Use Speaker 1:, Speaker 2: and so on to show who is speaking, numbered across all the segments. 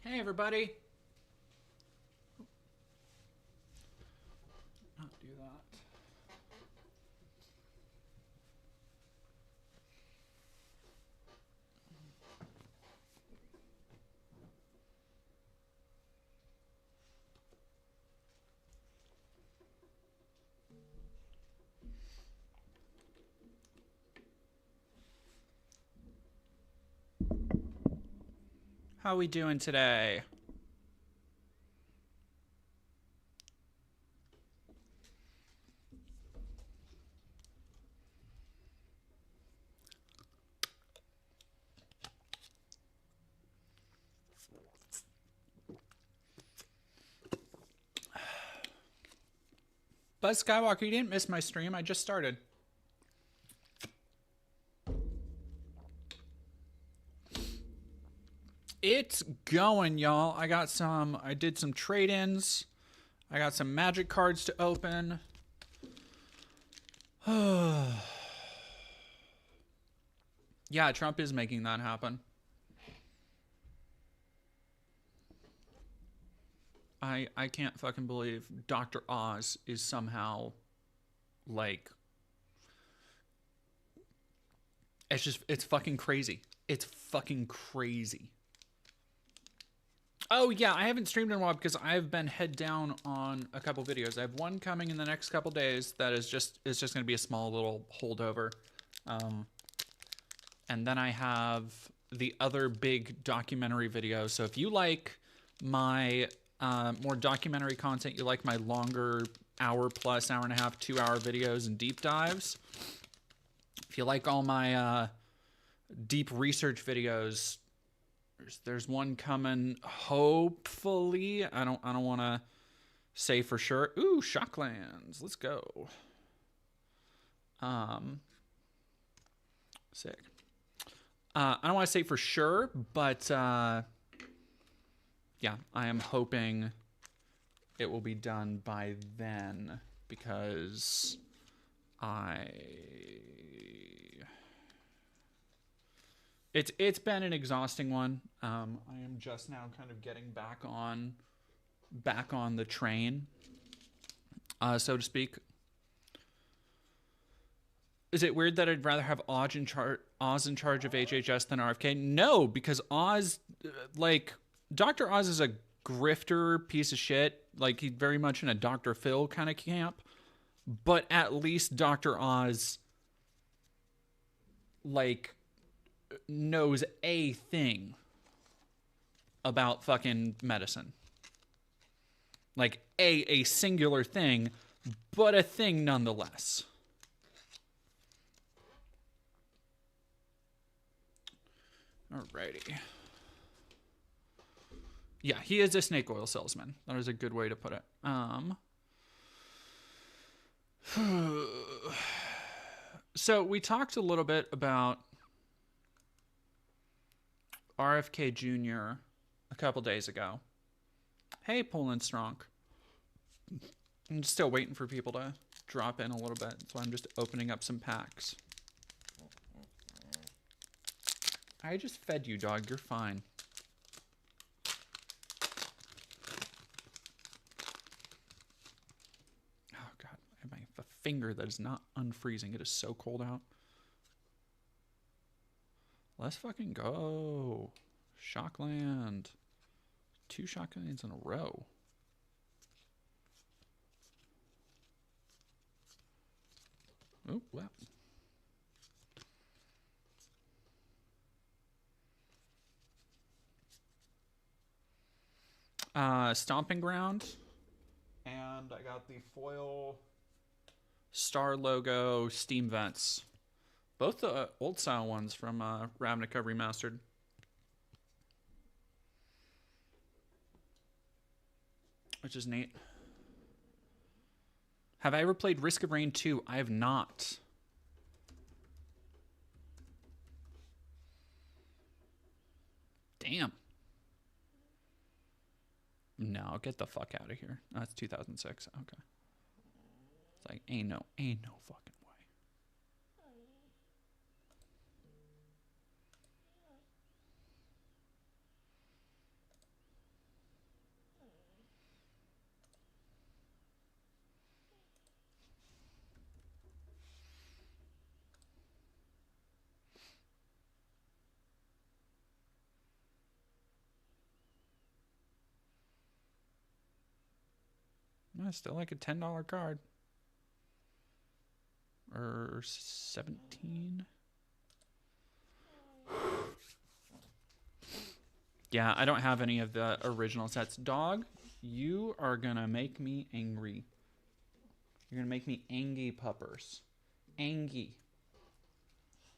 Speaker 1: Hey everybody. Not do that. How we doing today? Buzz Skywalker, you didn't miss my stream. I just started. It's going, y'all. I did some trade-ins. I got some magic cards to open. Yeah, Trump is making that happen. I can't fucking believe Dr. Oz is somehow like, it's fucking crazy. It's fucking crazy. Oh yeah, I haven't streamed in a while because I've been head down on a couple videos. I have one coming in the next couple days that is just going to be a small little holdover. And then I have the other big documentary video. So if you like my more documentary content, you like my longer hour plus, hour and a half, 2 hour videos and deep dives. If you like all my deep research videos, there's one coming, hopefully. I don't want to say for sure. Ooh, Shocklands. Let's go. Sick. I don't want to say for sure, but yeah, I am hoping it will be done by then because it's been an exhausting one. I am just now kind of getting back on the train, so to speak. Is it weird that I'd rather have Oz in charge of HHS than RFK? No, because Oz, like, Dr. Oz is a grifter piece of shit. Like, he's very much in a Dr. Phil kind of camp. But at least Dr. Oz, like, knows a thing about fucking medicine. Like, a singular thing, but a thing nonetheless. Alrighty. Yeah, he is a snake oil salesman. That is a good way to put it. So we talked a little bit about RFK Jr. a couple days ago. Hey, Poland Strong. I'm still waiting for people to drop in a little bit, so I'm just opening up some packs. I just fed you, dog. You're fine. Oh, God. I have my finger that is not unfreezing. It is so cold out. Let's fucking go. Shockland. 2 Shocklands in a row. Oh, wow. Stomping Ground. And I got the foil star logo steam vents. Both the old style ones from Ravnica Remastered. Which is neat. Have I ever played Risk of Rain 2? I have not. Damn. No, get the fuck out of here. Oh, that's 2006. Okay. It's like, ain't no fucking way. That's still like a $10 card. Or 17. Yeah, I don't have any of the original sets. Dog, you are gonna make me angry. You're gonna make me angy puppers. Angy.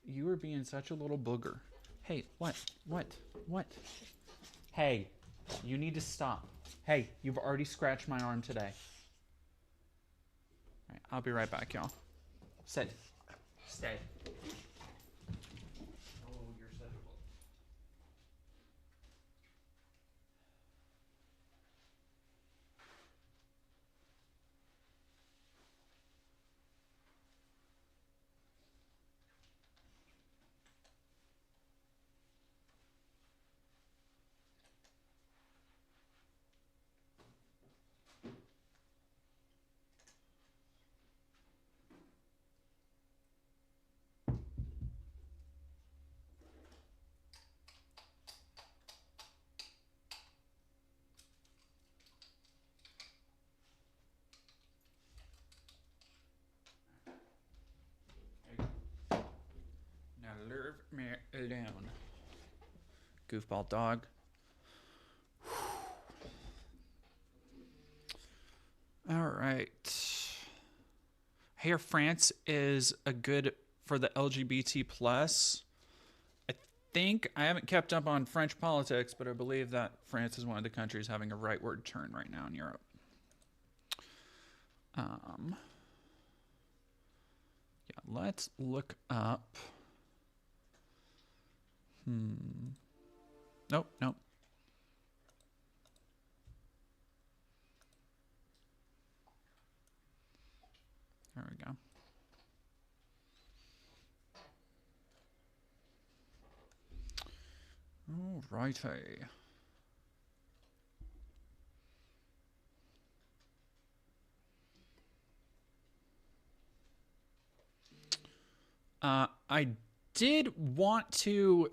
Speaker 1: You are being such a little booger. Hey, what? Hey, you need to stop. Hey, you've already scratched my arm today. All right, I'll be right back, y'all. Sit. Stay. Oh, you're such a book. Leave me alone. Goofball dog. All right. Here, France is a good for the LGBT plus. I think I haven't kept up on French politics, but I believe that France is one of the countries having a rightward turn right now in Europe. Yeah, let's look up. Nope. There we go. All righty. I did want to...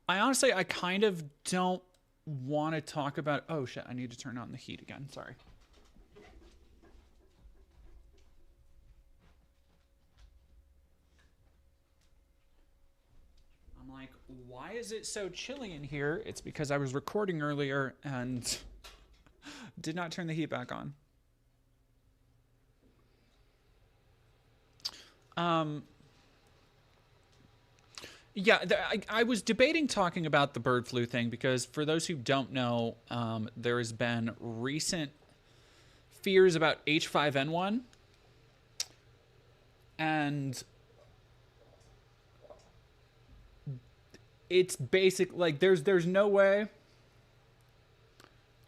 Speaker 1: I kind of don't want to talk about. Oh shit! I need to turn on the heat again. Sorry. I'm like, why is it so chilly in here? It's because I was recording earlier and did not turn the heat back on. Yeah, I was debating talking about the bird flu thing because for those who don't know, there has been recent fears about H5N1, and it's basic. Like, there's no way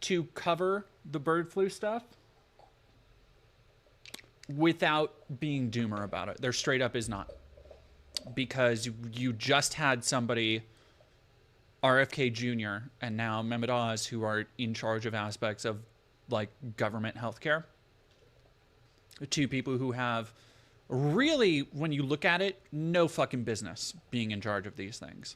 Speaker 1: to cover the bird flu stuff without being doomer about it. There straight up is not. Because you just had somebody, RFK Jr. and now Mehmet Oz, who are in charge of aspects of like government healthcare. Two people who have really, when you look at it, no fucking business being in charge of these things.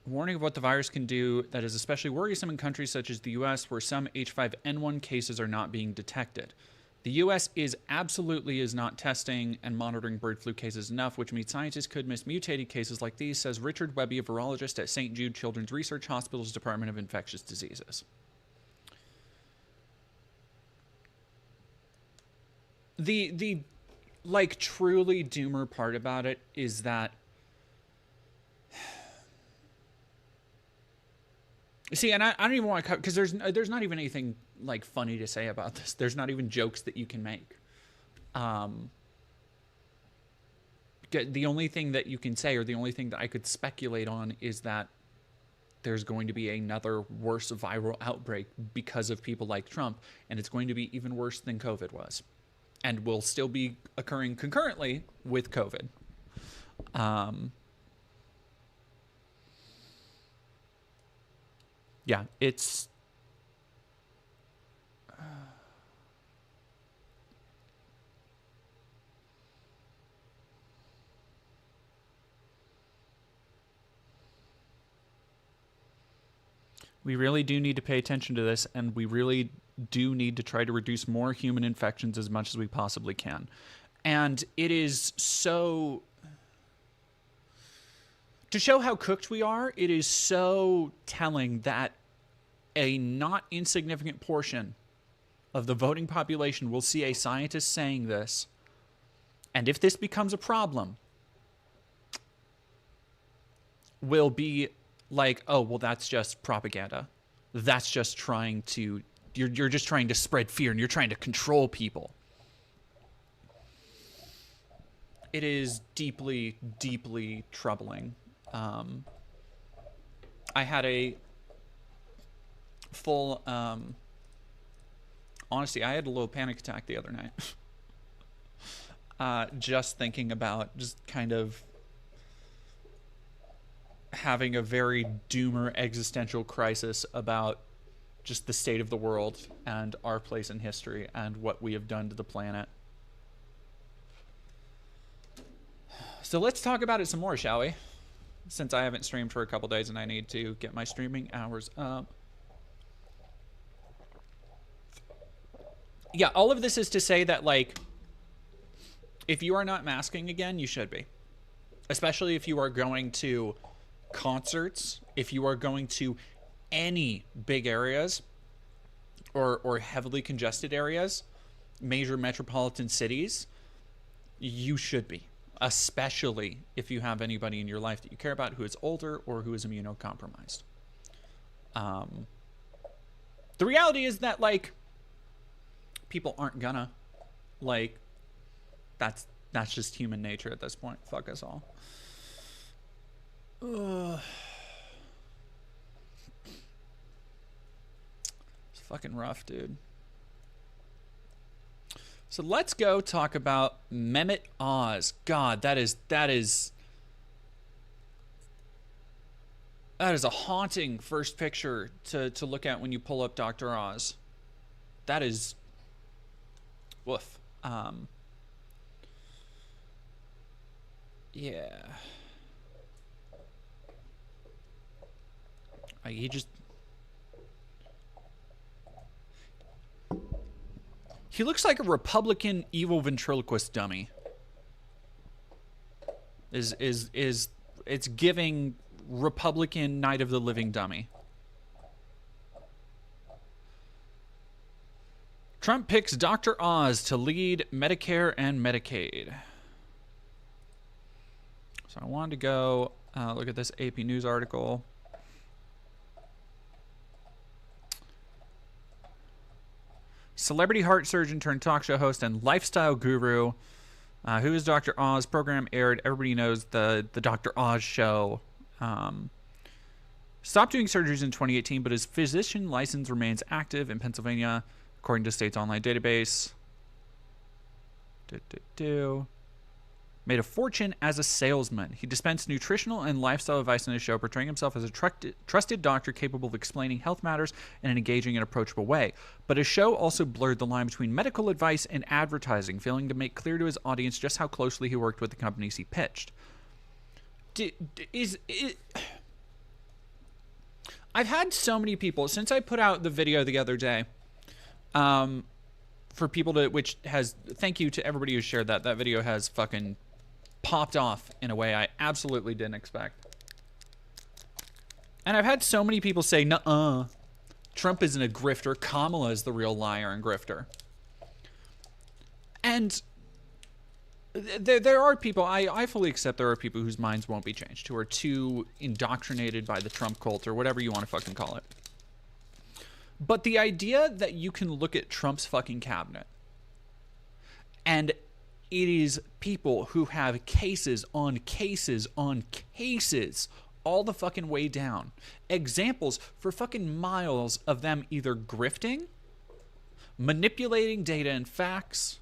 Speaker 1: Warning of what the virus can do that is especially worrisome in countries such as the US, where some H5N1 cases are not being detected. The US is not testing and monitoring bird flu cases enough, which means scientists could miss mutated cases like these, says Richard Webby, a virologist at St. Jude Children's Research Hospital's Department of Infectious Diseases. The like truly doomer part about it is that, see, and I don't even want to cut, because there's not even anything like funny to say about this. There's not even jokes that you can make. The only thing that you can say, or the only thing that I could speculate on, is that there's going to be another worse viral outbreak because of people like Trump, and it's going to be even worse than COVID was, and will still be occurring concurrently with COVID. Yeah, it's we really do need to pay attention to this, and we really do need to try to reduce more human infections as much as we possibly can. And it is so, to show how cooked we are, it is so telling that a not insignificant portion of the voting population will see a scientist saying this, and if this becomes a problem, will be like, oh, well, that's just propaganda. That's just trying to, you're just trying to spread fear, and you're trying to control people. It is deeply, deeply troubling. I had a full, honestly, I had a little panic attack the other night. Just thinking about just kind of having a very doomer existential crisis about just the state of the world and our place in history and what we have done to the planet. So let's talk about it some more, shall we? Since I haven't streamed for a couple days and I need to get my streaming hours up. Yeah, all of this is to say that, like, if you are not masking again, you should be. Especially if you are going to concerts, if you are going to any big areas or heavily congested areas, major metropolitan cities, you should be. Especially if you have anybody in your life that you care about who is older or who is immunocompromised. The reality is that, like, people aren't gonna, like, that's just human nature at this point. Fuck us all. It's fucking rough, dude. So let's go talk about Mehmet Oz. God, that is That is a haunting first picture to look at when you pull up Dr. Oz. That is... woof. Yeah. He just... he looks like a Republican evil ventriloquist dummy. It's giving Republican Night of the Living dummy. Trump picks Dr. Oz to lead Medicare and Medicaid. So I wanted to go look at this AP News article. Celebrity heart surgeon turned talk show host and lifestyle guru. Who is Dr. Oz? Program aired. Everybody knows the Dr. Oz show. Stopped doing surgeries in 2018, but his physician license remains active in Pennsylvania, according to state's online database. Made a fortune as a salesman. He dispensed nutritional and lifestyle advice on his show, portraying himself as a trusted doctor capable of explaining health matters in an engaging and approachable way. But his show also blurred the line between medical advice and advertising, failing to make clear to his audience just how closely he worked with the companies he pitched. I've had so many people, since I put out the video the other day, for people to, which has, thank you to everybody who shared that. That video has fucking popped off in a way I absolutely didn't expect. And I've had so many people say, nuh-uh, Trump isn't a grifter, Kamala is the real liar and grifter. And there are people, I fully accept there are people whose minds won't be changed, who are too indoctrinated by the Trump cult or whatever you want to fucking call it. But the idea that you can look at Trump's fucking cabinet and it is people who have cases on cases on cases all the fucking way down. Examples for fucking miles of them either grifting, manipulating data and facts,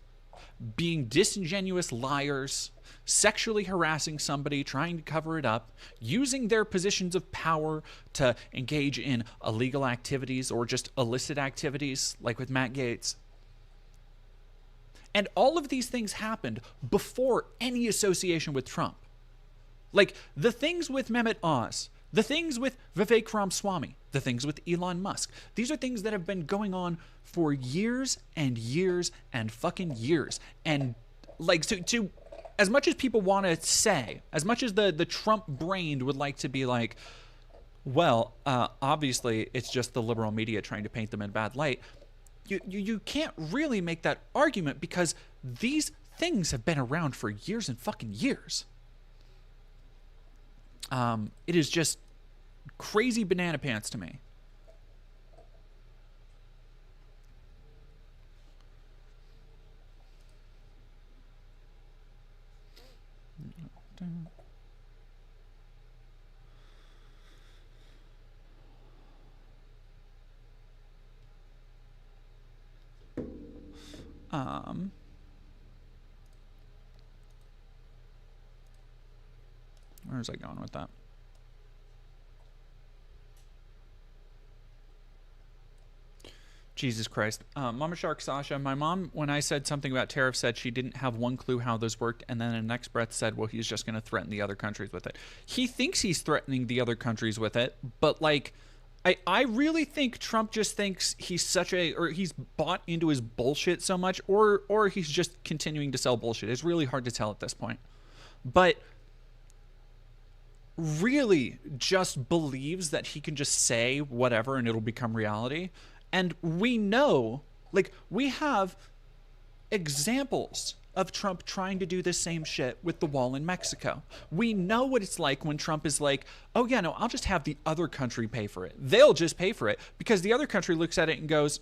Speaker 1: being disingenuous liars, sexually harassing somebody, trying to cover it up, using their positions of power to engage in illegal activities or just illicit activities, like with Matt Gaetz. And all of these things happened before any association with Trump. Like the things with Mehmet Oz, the things with Vivek Ramaswamy, the things with Elon Musk. These are things that have been going on for years and years and fucking years. And like to as much as people want to say, as much as the Trump brain would like to be like, well, obviously it's just the liberal media trying to paint them in bad light. You can't really make that argument because these things have been around for years and fucking years. It is just crazy banana pants to me. Where was I going with that? Jesus Christ. Mama Shark Sasha, my mom, when I said something about tariffs, said she didn't have one clue how those worked, and then in the next breath said, well, he's just going to threaten the other countries with it. He thinks he's threatening the other countries with it, but like, I really think Trump just thinks he's or he's bought into his bullshit so much, or he's just continuing to sell bullshit. It's really hard to tell at this point. But really just believes that he can just say whatever and it'll become reality. And we know, like, we have examples of Trump trying to do the same shit with the wall in Mexico. We know what it's like when Trump is like, oh yeah, no, I'll just have the other country pay for it. They'll just pay for it because the other country looks at it and goes,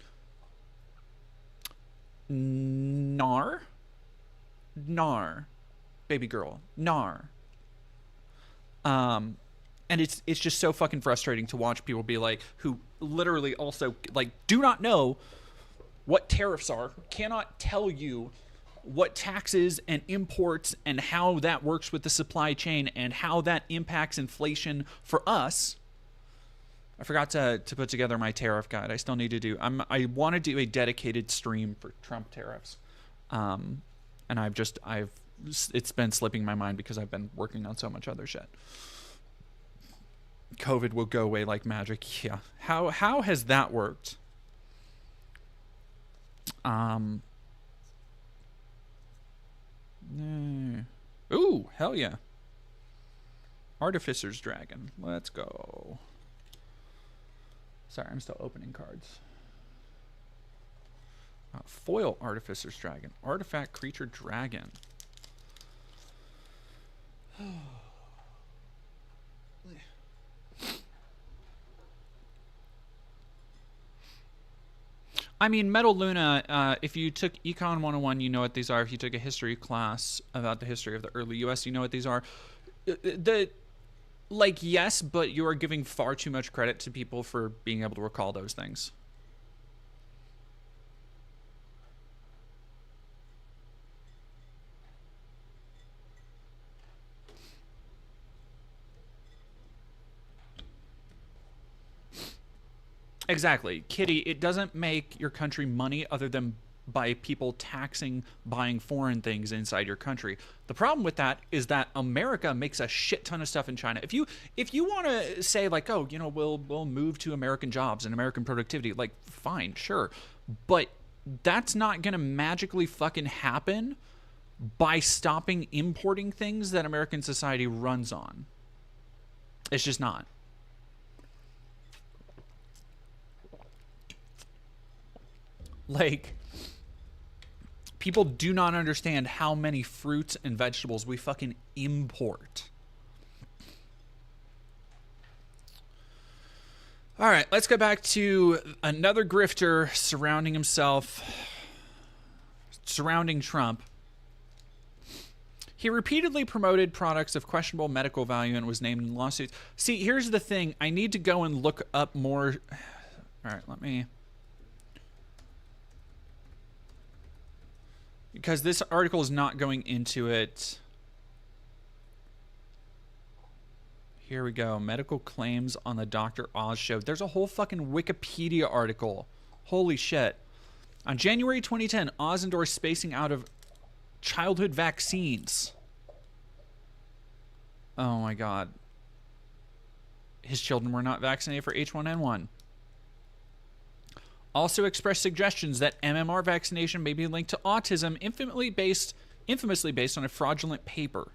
Speaker 1: nar, baby girl, nar. And it's just so fucking frustrating to watch people be like, who literally also like do not know what tariffs are, cannot tell you what taxes and imports and how that works with the supply chain and how that impacts inflation for us, I forgot to put together my tariff guide. I still need to do. I want to do a dedicated stream for Trump tariffs, and it's been slipping my mind because I've been working on so much other shit. COVID will go away like magic. Yeah. How has that worked? Ooh, hell yeah. Artificer's Dragon. Let's go. Sorry, I'm still opening cards. Foil Artificer's Dragon. Artifact Creature Dragon. I mean, Metal Luna, if you took Econ 101, you know what these are. If you took a history class about the history of the early U.S., you know what these are. Yes, but you are giving far too much credit to people for being able to recall those things. Exactly. Kitty, it doesn't make your country money other than by people taxing buying foreign things inside your country. The problem with that is that America makes a shit ton of stuff in China. If you want to say like, oh, you know, we'll move to American jobs and American productivity, like fine, sure. But that's not going to magically fucking happen by stopping importing things that American society runs on. It's just not. Like, people do not understand how many fruits and vegetables we fucking import. All right, let's go back to another grifter surrounding Trump. He repeatedly promoted products of questionable medical value and was named in lawsuits. See, here's the thing. I need to go and look up more. All right, let me... Because this article is not going into it. Here we go. Medical claims on the Dr. Oz show. There's a whole fucking Wikipedia article. Holy shit. On January 2010, Oz endorsed spacing out of childhood vaccines. Oh my god. His children were not vaccinated for H1N1. Also expressed suggestions that MMR vaccination may be linked to autism, infamously based on a fraudulent paper.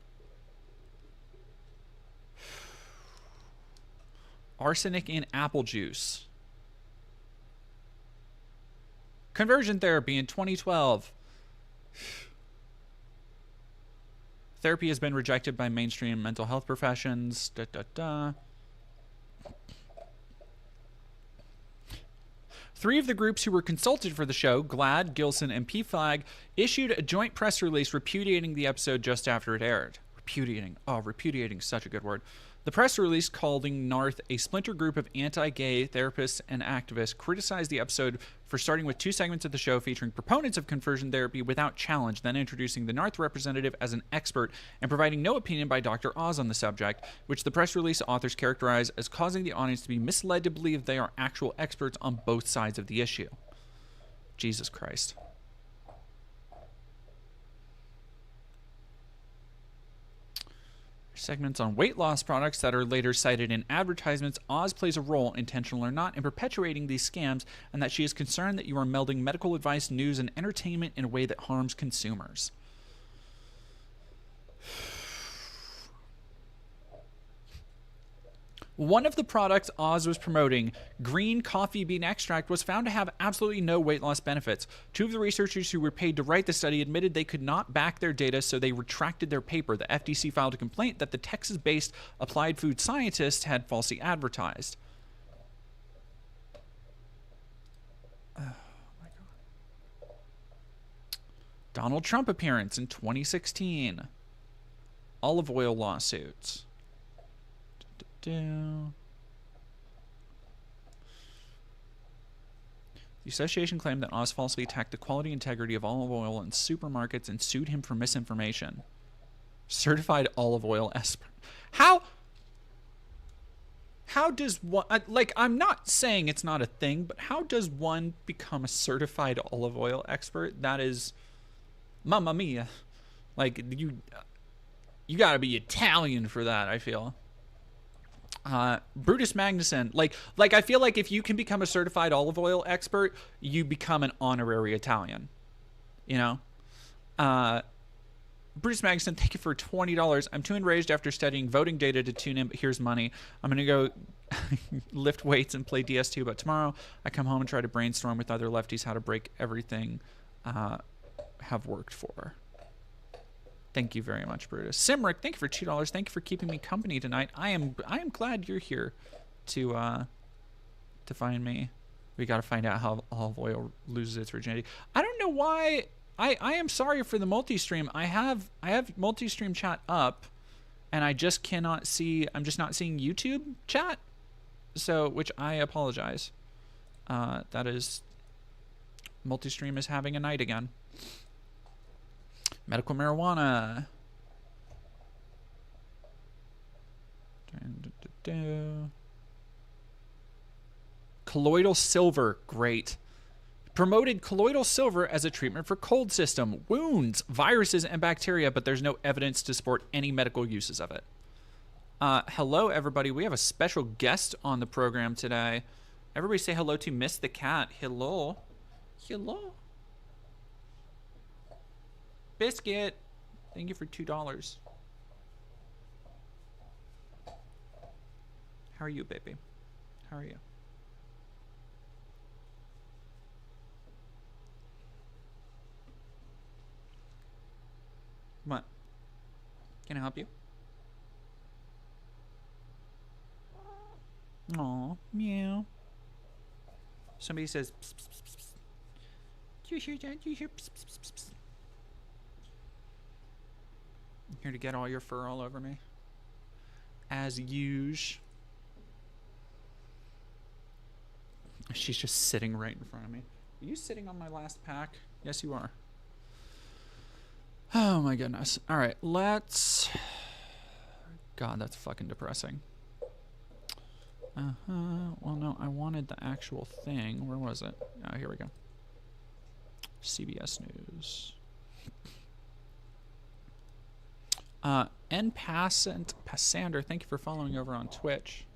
Speaker 1: Arsenic in apple juice. Conversion therapy in 2012. Therapy has been rejected by mainstream mental health professions. Three of the groups who were consulted for the show, GLAAD, Gilson, and PFLAG, issued a joint press release repudiating the episode just after it aired. Repudiating. Oh, repudiating is such a good word. The press release, calling Narth a splinter group of anti-gay therapists and activists, criticized the episode for starting with 2 segments of the show featuring proponents of conversion therapy without challenge, then introducing the Narth representative as an expert and providing no opinion by Dr. Oz on the subject, which the press release authors characterize as causing the audience to be misled to believe they are actual experts on both sides of the issue. Jesus Christ. Segments on weight loss products that are later cited in advertisements. Oz plays a role, intentional or not, in perpetuating these scams, and that she is concerned that you are melding medical advice, news, and entertainment in a way that harms consumers. One of the products Oz was promoting, green coffee bean extract, was found to have absolutely no weight loss benefits. 2 of the researchers who were paid to write the study admitted they could not back their data, so they retracted their paper. The FTC filed a complaint that the Texas-based applied food scientists had falsely advertised. Oh my God. Donald Trump appearance in 2016. Olive oil lawsuits. The association claimed that Oz falsely attacked the quality and integrity of olive oil in supermarkets and sued him for misinformation. Certified olive oil expert. How how does one, like, I'm not saying it's not a thing, but how does one become a certified olive oil expert? That is, mamma mia. Like, you gotta be Italian for that, I feel. Brutus Magnuson, like I feel like if you can become a certified olive oil expert, you become an honorary Italian, you know? Brutus Magnuson, thank you for $20. I'm too enraged after studying voting data to tune in, but here's money. I'm gonna go lift weights and play DS2, but tomorrow I come home and try to brainstorm with other lefties how to break everything have worked for. Thank you very much, Brutus. Simric, thank you for $2. Thank you for keeping me company tonight. I am glad you're here to find me. We got to find out how olive oil loses its virginity. I don't know why. I am sorry for the multi-stream. I have multi-stream chat up, and I just cannot see. I'm just not seeing YouTube chat. So, which I apologize. That is, multi-stream is having a night again. Medical marijuana. Colloidal silver, great. Promoted colloidal silver as a treatment for cold system, wounds, viruses, and bacteria, but there's no evidence to support any medical uses of it. Hello, everybody. We have a special guest on the program today. Everybody say hello to Miss the Cat. Hello. Hello. Biscuit, thank you for $2. How are you, baby? How are you? What? Can I help you? Aw, meow. Somebody says, pss, pss, pss, pss. Do you hear that? Do you hear pss, pss, pss, pss? I'm here to get all your fur all over me. As usual. She's just sitting right in front of me. Are you sitting on my last pack? Yes, you are. Oh my goodness. All right, let's... God, that's fucking depressing. Well, no, I wanted the actual thing. Where was it? Oh, here we go. CBS News. Passander, thank you for following over on Twitch.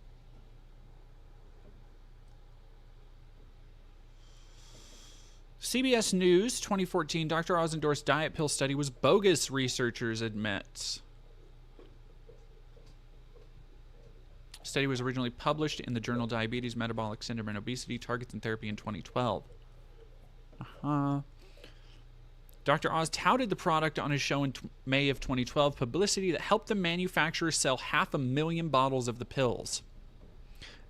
Speaker 1: CBS News 2014, Dr. Oz endorsed diet pill study was bogus, researchers admit. Study was originally published in the journal Diabetes, Metabolic Syndrome, and Obesity Targets and Therapy in 2012. Dr. Oz touted the product on his show in May of 2012, publicity that helped the manufacturer sell 500,000 bottles of the pills.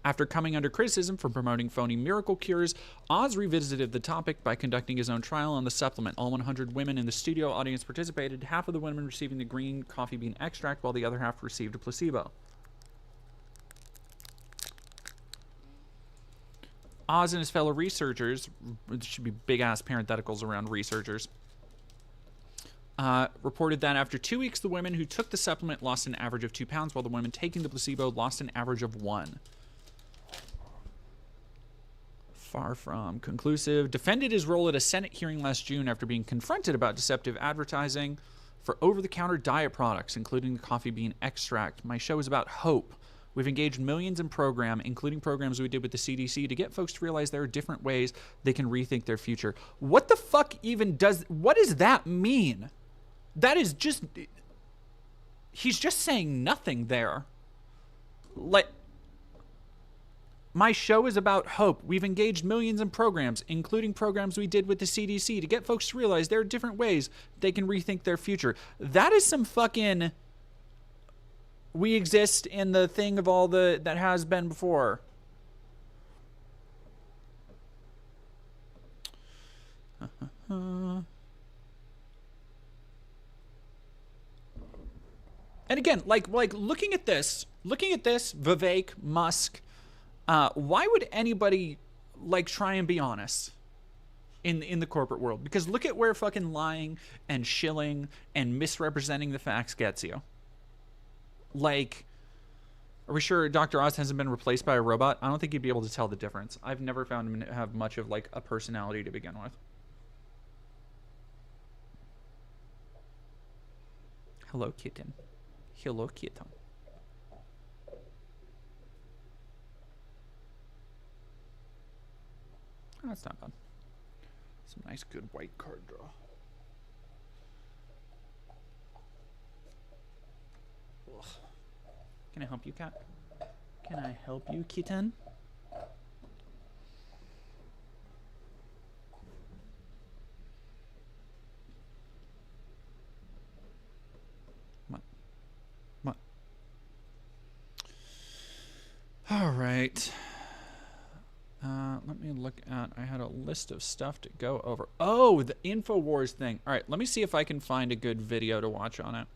Speaker 1: After coming under criticism for promoting phony miracle cures, Oz revisited the topic by conducting his own trial on the supplement. All 100 women in the studio audience participated, half of the women receiving the green coffee bean extract, while the other half received a placebo. Oz and his fellow researchers, there should be big-ass parentheticals around researchers, reported that after 2 weeks, the women who took the supplement lost an average of 2 pounds, while the women taking the placebo lost an average of 1. Far from conclusive. Defended his role at a Senate hearing last June after being confronted about deceptive advertising for over-the-counter diet products, including the coffee bean extract. My show is about hope. We've engaged millions in program, including programs we did with the CDC, to get folks to realize there are different ways they can rethink their future. What the fuck even what does that mean? That is just, he's just saying nothing there. Like, my show is about hope. We've engaged millions in programs, including programs we did with the CDC, to get folks to realize there are different ways they can rethink their future. That is some fucking, we exist in the thing of all the that has been before. And again, like looking at this, Vivek, Musk, why would anybody try and be honest in the corporate world? Because look at where fucking lying and shilling and misrepresenting the facts gets you. Are we sure Dr. Oz hasn't been replaced by a robot? I don't think you'd be able to tell the difference. I've never found him to have much of like a personality to begin with. Hello, kitten. Hello, kitten. Oh, that's not bad. Some nice, good white card draw. Ugh. Can I help you, cat? Can I help you, kitten? What? All right. Let me look at, I had a list of stuff to go over. Oh, the Infowars thing. All right, let me see if I can find a good video to watch on it.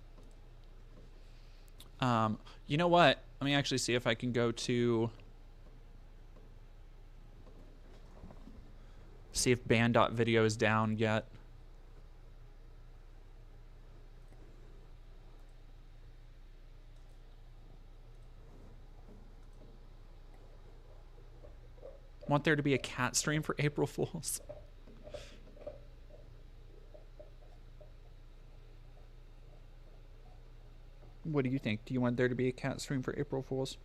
Speaker 1: You know what? Let me actually see if I can go to, see if band.video is down yet. Want there to be a cat stream for April Fools? What do you think? Do you want there to be a cat stream for April Fools?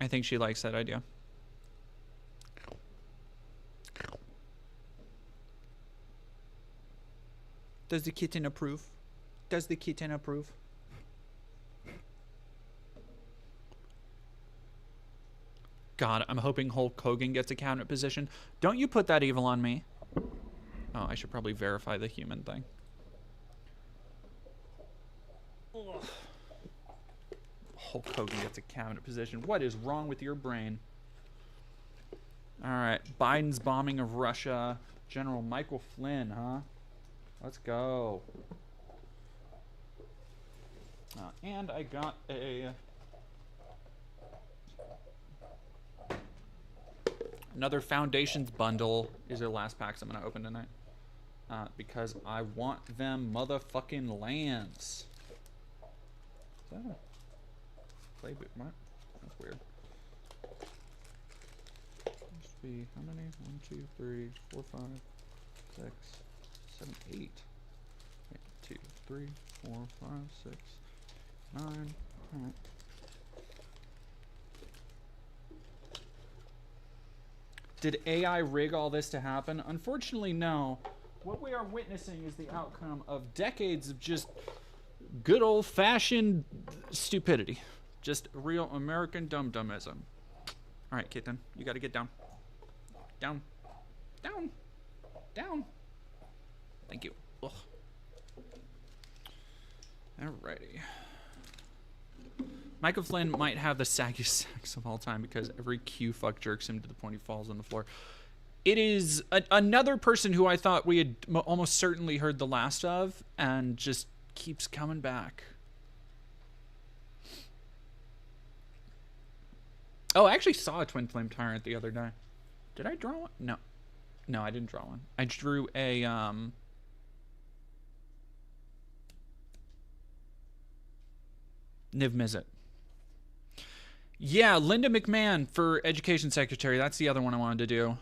Speaker 1: I think she likes that idea. Does the kitten approve? Does the kitten approve? God, I'm hoping Hulk Hogan gets a cabinet position. Don't you put that evil on me. Oh, I should probably verify the human thing. Ugh. Hulk Hogan gets a cabinet position. What is wrong with your brain? All right, Biden's bombing of Russia. General Michael Flynn, huh? Let's go. And I got a... Another Foundations bundle is their last packs I'm going to open tonight. Because I want them motherfucking lands. Is that a playbook? What? That's weird. Must be how many? 1, 2, 3, 4, 5, 6, 7, 8. Wait, 2, 3, 4, 5, 6, 9. Alright. Did AI rig all this to happen? Unfortunately, no. What we are witnessing is the outcome of decades of just good old-fashioned stupidity. Just real American dum-dumism. All right, kitten, you got to get down. Down. Down. Down. Thank you. Ugh. Alrighty. Michael Flynn might have the saggiest sex of all time because every Q fuck jerks him to the point he falls on the floor. It is another person who I thought we had almost certainly heard the last of and just keeps coming back. Oh, I actually saw a Twin Flame Tyrant the other day. Did I draw one? No. No, I didn't draw one. I drew a... Niv Mizzet. Yeah, Linda McMahon for Education Secretary. That's the other one I wanted to do.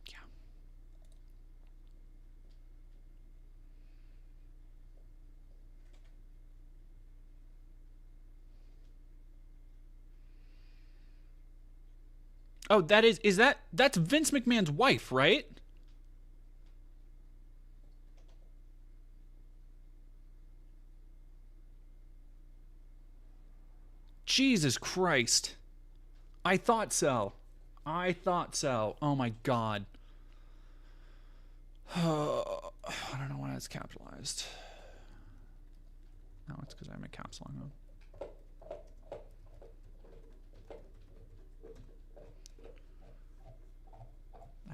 Speaker 1: Yeah. Oh, that's Vince McMahon's wife, right? Jesus Christ. I thought so. I thought so. Oh my God. I don't know why it's capitalized. No, it's because I'm a caps lock mode.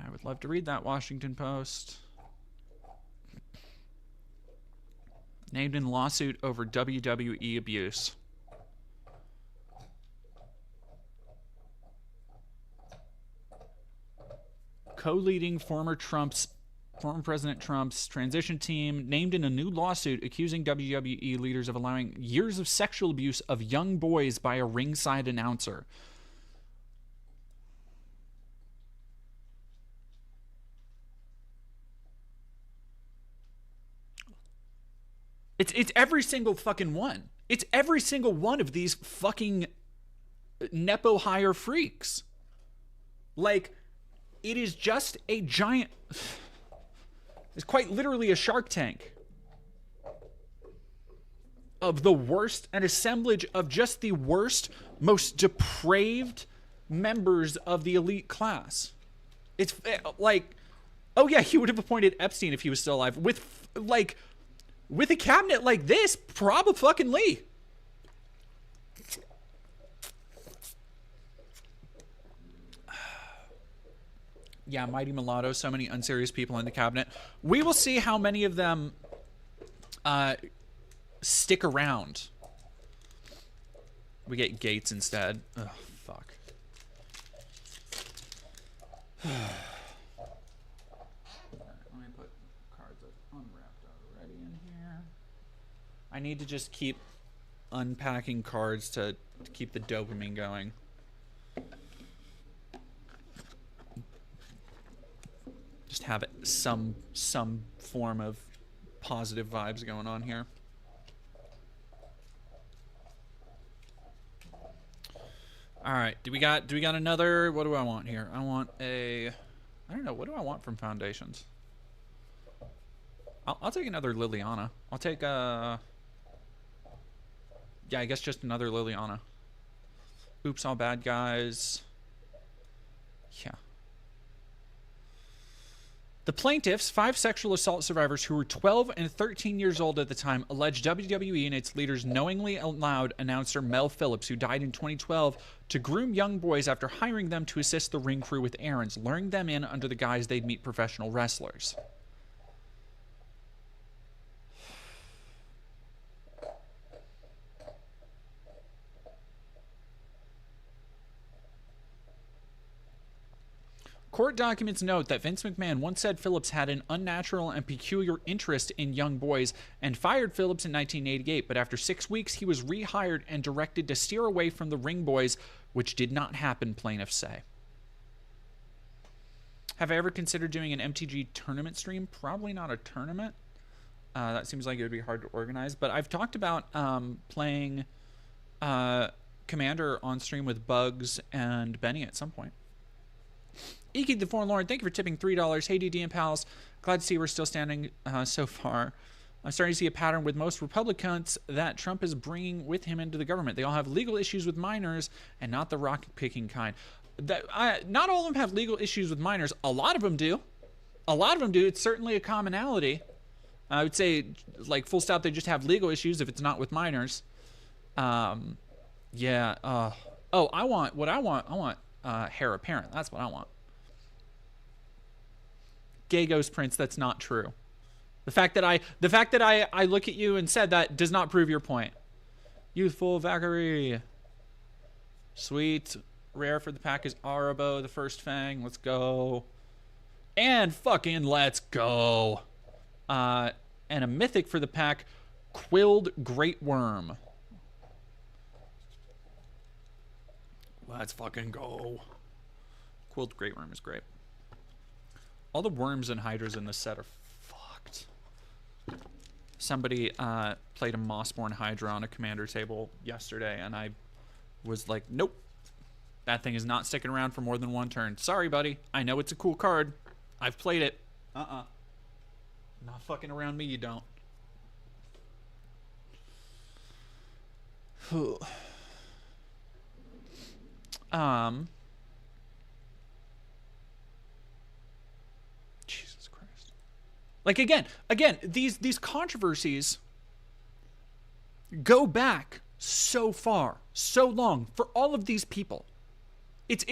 Speaker 1: I would love to read that Washington Post. Named in lawsuit over WWE abuse. Co-leading former President Trump's transition team named in a new lawsuit accusing WWE leaders of allowing years of sexual abuse of young boys by a ringside announcer. It's every single fucking one. It's every single one of these fucking Nepo hire freaks. Like, it is just a giant... It's quite literally a Shark Tank of the worst, an assemblage of just the worst, most depraved members of the elite class. It's like, oh yeah, he would have appointed Epstein if he was still alive. With a cabinet like this, probably. Yeah, Mighty Mulatto, so many unserious people in the cabinet. We will see how many of them stick around. We get Gates instead. Oh, fuck. Let me put cards unwrapped already in here. I need to just keep unpacking cards to keep the dopamine going. Just have it some form of positive vibes going on here. All right, do we got another? What do I want here? I want I don't know. What do I want from Foundations? I'll take another Liliana. I'll take yeah, I guess just another Liliana. Oops, all bad guys. Yeah. The plaintiffs, 5 sexual assault survivors who were 12 and 13 years old at the time, alleged WWE and its leaders knowingly allowed announcer Mel Phillips, who died in 2012, to groom young boys after hiring them to assist the ring crew with errands, luring them in under the guise they'd meet professional wrestlers. Court documents note that Vince McMahon once said Phillips had an unnatural and peculiar interest in young boys and fired Phillips in 1988, but after 6 weeks he was rehired and directed to steer away from the ring boys, which did not happen, plaintiffs say. Have I ever considered doing an MTG tournament stream? Probably not a tournament. That seems like it would be hard to organize, but I've talked about playing Commander on stream with Bugs and Benny at some point. Iki the Forlorn, thank you for tipping $3. Hey, DD and pals. Glad to see we're still standing so far. I'm starting to see a pattern with most Republicans that Trump is bringing with him into the government. They all have legal issues with minors and not the rock-picking kind. Not all of them have legal issues with minors. A lot of them do. A lot of them do. It's certainly a commonality. I would say, like, full stop, they just have legal issues if it's not with minors. Yeah. I want hair apparent. That's what I want. Gay Ghost Prince, that's not true. The fact that I look at you and said that does not prove your point. Youthful Valkyrie. Sweet. Rare for the pack is Arabo, the first Fang. Let's go. And fucking let's go. And a mythic for the pack, Quilled Great Worm. Let's fucking go. Quilled Great Worm is great. All the worms and hydras in this set are fucked. Somebody played a Mossborn Hydra on a commander table yesterday, and I was like, nope. That thing is not sticking around for more than one turn. Sorry, buddy. I know it's a cool card. I've played it. Not fucking around me, you don't. Jesus Christ. Like, again, these controversies go back so far, so long for all of these people. It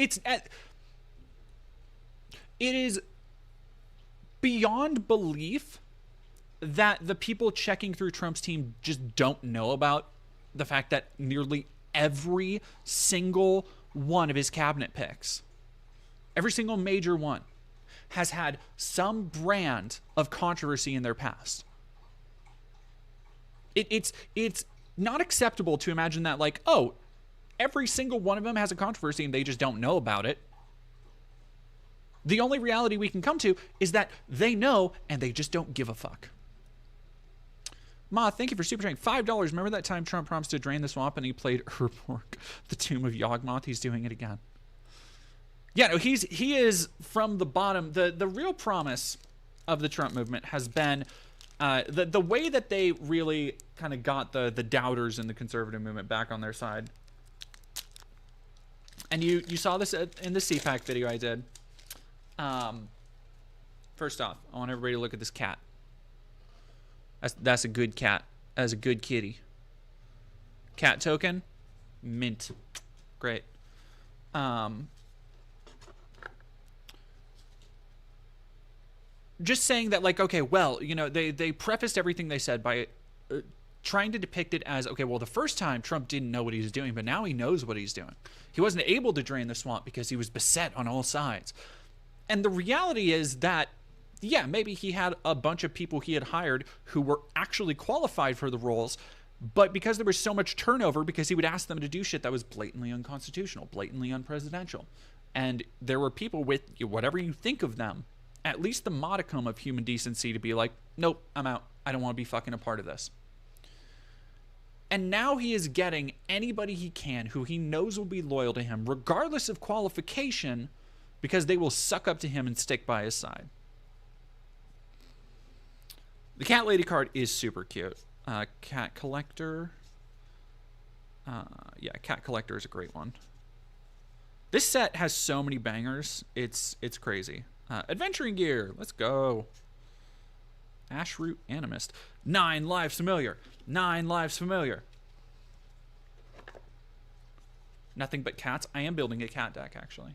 Speaker 1: is beyond belief that the people checking through Trump's team just don't know about the fact that nearly every single one of his cabinet picks, every single major one, has had some brand of controversy in their past. It's not acceptable to imagine that, like, oh, every single one of them has a controversy and they just don't know about it. The only reality we can come to is that they know and they just don't give a fuck. Ma, thank you for super chatting. $5. Remember that time Trump promised to drain the swamp and he played Urborg, the Tomb of Yawgmoth? He's doing it again. Yeah, no, he is from the bottom. The real promise of the Trump movement has been the way that they really kind of got the doubters in the conservative movement back on their side. And you saw this in the CPAC video I did. First off, I want everybody to look at this cat. That's a good cat. That's a good kitty. Cat token, mint. Great. Just saying that, like, okay, well, you know, they prefaced everything they said by trying to depict it as, okay, well, the first time Trump didn't know what he was doing, but now he knows what he's doing. He wasn't able to drain the swamp because he was beset on all sides. And the reality is that, yeah, maybe he had a bunch of people he had hired who were actually qualified for the roles, but because there was so much turnover, because he would ask them to do shit that was blatantly unconstitutional, blatantly unpresidential. And there were people with, whatever you think of them, at least the modicum of human decency to be like, nope, I'm out. I don't want to be fucking a part of this. And now he is getting anybody he can who he knows will be loyal to him, regardless of qualification, because they will suck up to him and stick by his side. The cat lady card is super cute. Cat collector. Yeah, cat collector is a great one. This set has so many bangers. It's crazy. Adventuring gear. Let's go. Ashroot Animist. 9 lives familiar. 9 lives familiar. Nothing but cats. I am building a cat deck, actually.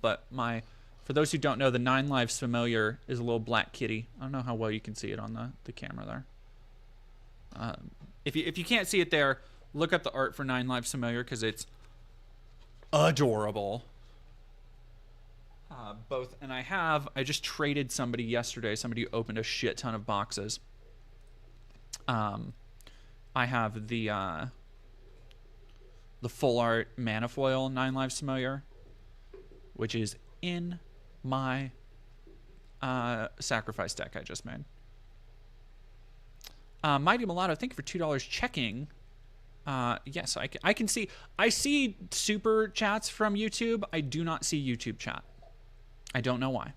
Speaker 1: But for those who don't know, the 9 lives familiar is a little black kitty. I don't know how well you can see it on the camera there. If you can't see it there, look up the art for 9 lives familiar because it's adorable. And I just traded somebody yesterday. Somebody opened a shit ton of boxes. I have the full art Manifoil 9 lives familiar, which is in my sacrifice deck I just made. Mighty Mulatto, thank you for $2 checking. Yes, I can see. I see super chats from YouTube. I do not see YouTube chat. I don't know why.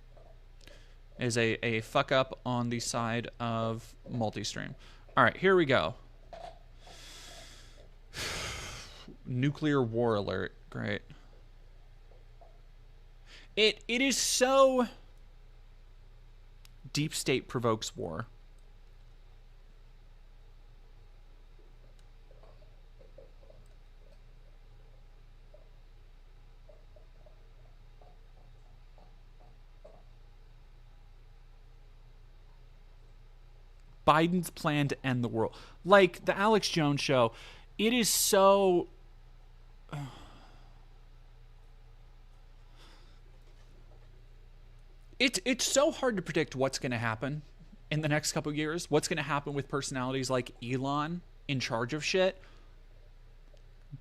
Speaker 1: It is a fuck up on the side of multi-stream. All right, here we go. Nuclear war alert. Great. It is so deep state provokes war. Biden's plan to end the world. Like the Alex Jones show, it is so... It's so hard to predict what's going to happen in the next couple of years. What's going to happen with personalities like Elon in charge of shit.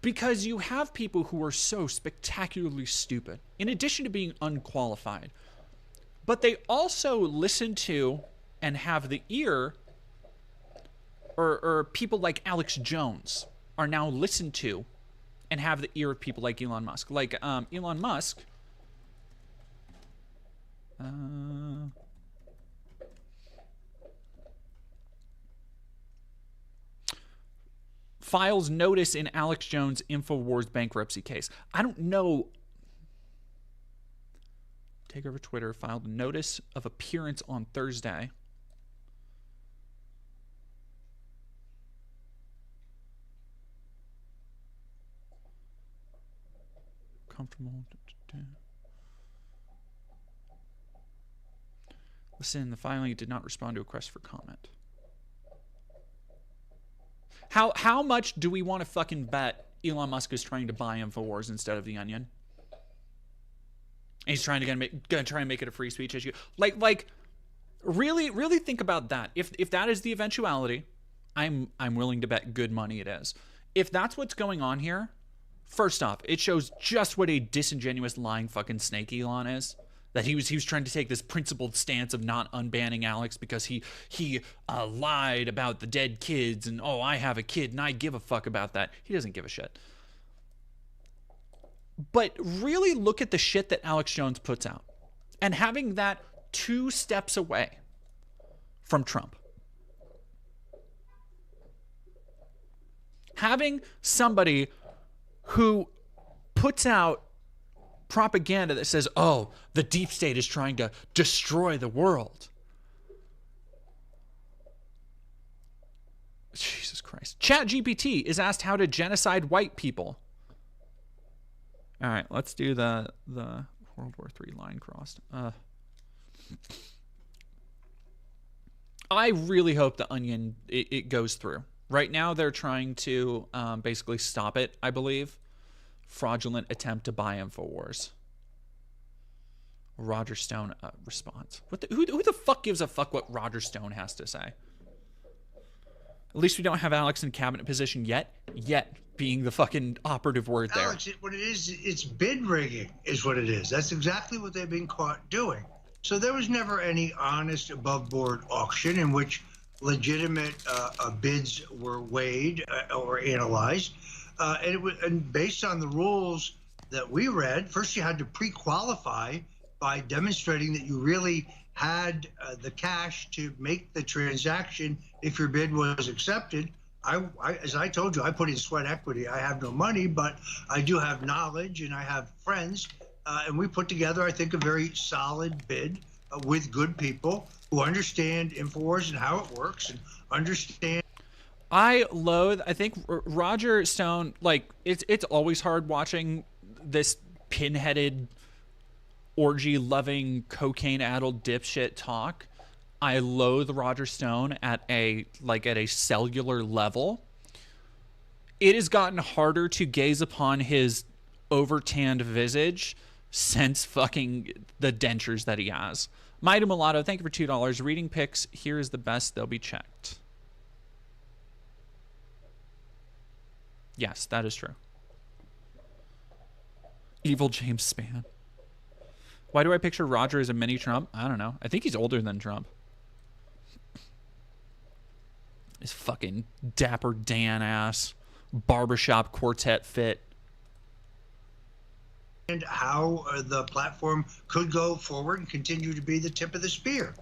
Speaker 1: Because you have people who are so spectacularly stupid, in addition to being unqualified. But they also listen to and have the ear... Or people like Alex Jones are now listened to and have the ear of people like Elon Musk. Like Elon Musk files notice in Alex Jones' Infowars bankruptcy case. I don't know. Takeover Twitter filed a notice of appearance on Thursday. Comfortable. Listen, the filing did not respond to a request for comment. How much do we want to fucking bet Elon Musk is trying to buy Infowars instead of The Onion? And he's trying to try and make it a free speech issue. Like, really think about that. If that is the eventuality, I'm willing to bet good money it is. If that's what's going on here, first off, it shows just what a disingenuous, lying fucking snake Elon is. That he was trying to take this principled stance of not unbanning Alex because he lied about the dead kids and, oh, I have a kid and I give a fuck about that. He doesn't give a shit. But really look at the shit that Alex Jones puts out. And having that 2 steps away from Trump. Having somebody who puts out propaganda that says, oh, the deep state is trying to destroy the world. Jesus Christ. ChatGPT is asked how to genocide white people. All right, let's do the World War III line crossed. I really hope the Onion, it goes through. Right now, they're trying to basically stop it, I believe. Fraudulent attempt to buy Infowars. Roger Stone response. Who the fuck gives a fuck what Roger Stone has to say? At least we don't have Alex in cabinet position yet. Yet being the fucking operative word there.
Speaker 2: Alex, what it is, it's bid rigging is what it is. That's exactly what they've been caught doing. So there was never any honest above board auction in which legitimate bids were weighed or analyzed. And based on the rules that we read, first you had to pre-qualify by demonstrating that you really had the cash to make the transaction if your bid was accepted. As I told you, I put in sweat equity. I have no money, but I do have knowledge and I have friends. And we put together, I think, a very solid bid with good people who understand Infowars and how it works and understand.
Speaker 1: I think Roger Stone, like, it's always hard watching this pinheaded, orgy-loving, cocaine-addled dipshit talk. I loathe Roger Stone at a cellular level. It has gotten harder to gaze upon his over-tanned visage since fucking the dentures that he has. Mighty Mulatto, thank you for $2. Reading pics, here is the best, they'll be checked. Yes, that is true. Evil James Spann. Why do I picture Roger as a mini Trump? I don't know. I think he's older than Trump. His fucking Dapper Dan ass. Barbershop quartet fit.
Speaker 2: And how the platform could go forward and continue to be the tip of the spear.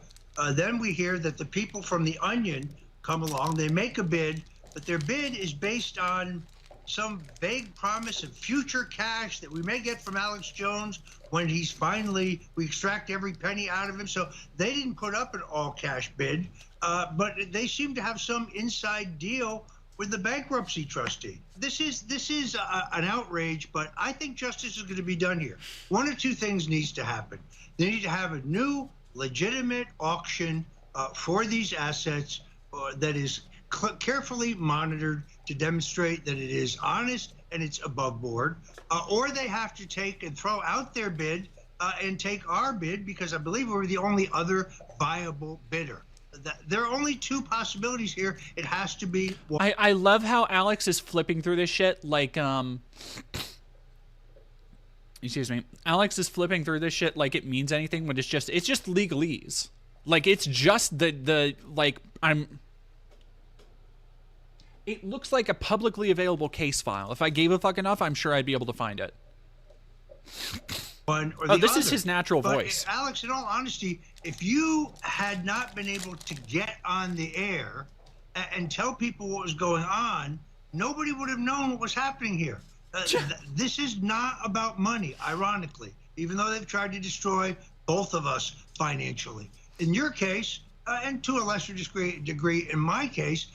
Speaker 2: Then we hear that the people from The Onion come along. They make a bid, but their bid is based on some vague promise of future cash that we may get from Alex Jones when we extract every penny out of him. So they didn't put up an all-cash bid, but they seem to have some inside deal with the bankruptcy trustee. This is an outrage, but I think justice is going to be done here. One or two things needs to happen. They need to have a new legitimate auction for these assets that is carefully monitored to demonstrate that it is honest and it's above board, or they have to take and throw out their bid and take our bid, because I believe we're the only other viable bidder. There are only two possibilities here. It has to be one.
Speaker 1: I love how Alex is flipping through this shit like excuse me. Alex is flipping through this shit like it means anything when it's just legalese. Like it's just it looks like a publicly available case file. If I gave a fuck enough, I'm sure I'd be able to find it.
Speaker 2: One or the
Speaker 1: this
Speaker 2: other.
Speaker 1: is his natural
Speaker 2: but
Speaker 1: voice.
Speaker 2: Alex, in all honesty, if you had not been able to get on the air and tell people what was going on, nobody would have known what was happening here. This is not about money, ironically, even though they've tried to destroy both of us financially. In your case, and to a lesser degree in my case,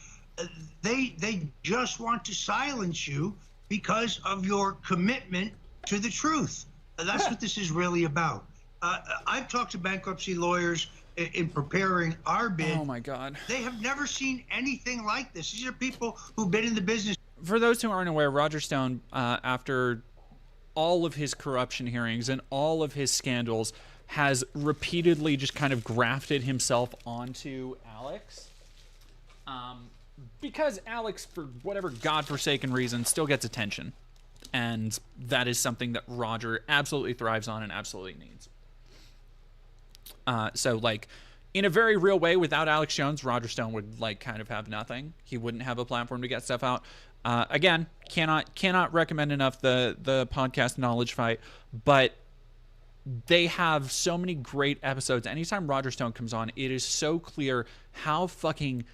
Speaker 2: they just want to silence you because of your commitment to the truth. That's what this is really about. I've talked to bankruptcy lawyers in preparing our bid.
Speaker 1: Oh my God.
Speaker 2: They have never seen anything like this. These are people who've been in the business.
Speaker 1: For those who aren't aware, Roger Stone, after all of his corruption hearings and all of his scandals, has repeatedly just kind of grafted himself onto Alex. Because Alex, for whatever godforsaken reason, still gets attention. And that is something that Roger absolutely thrives on and absolutely needs. So, like, in a very real way, without Alex Jones, Roger Stone would, like, kind of have nothing. He wouldn't have a platform to get stuff out. Again, cannot recommend enough the podcast Knowledge Fight, but they have so many great episodes. Anytime Roger Stone comes on, it is so clear how fucking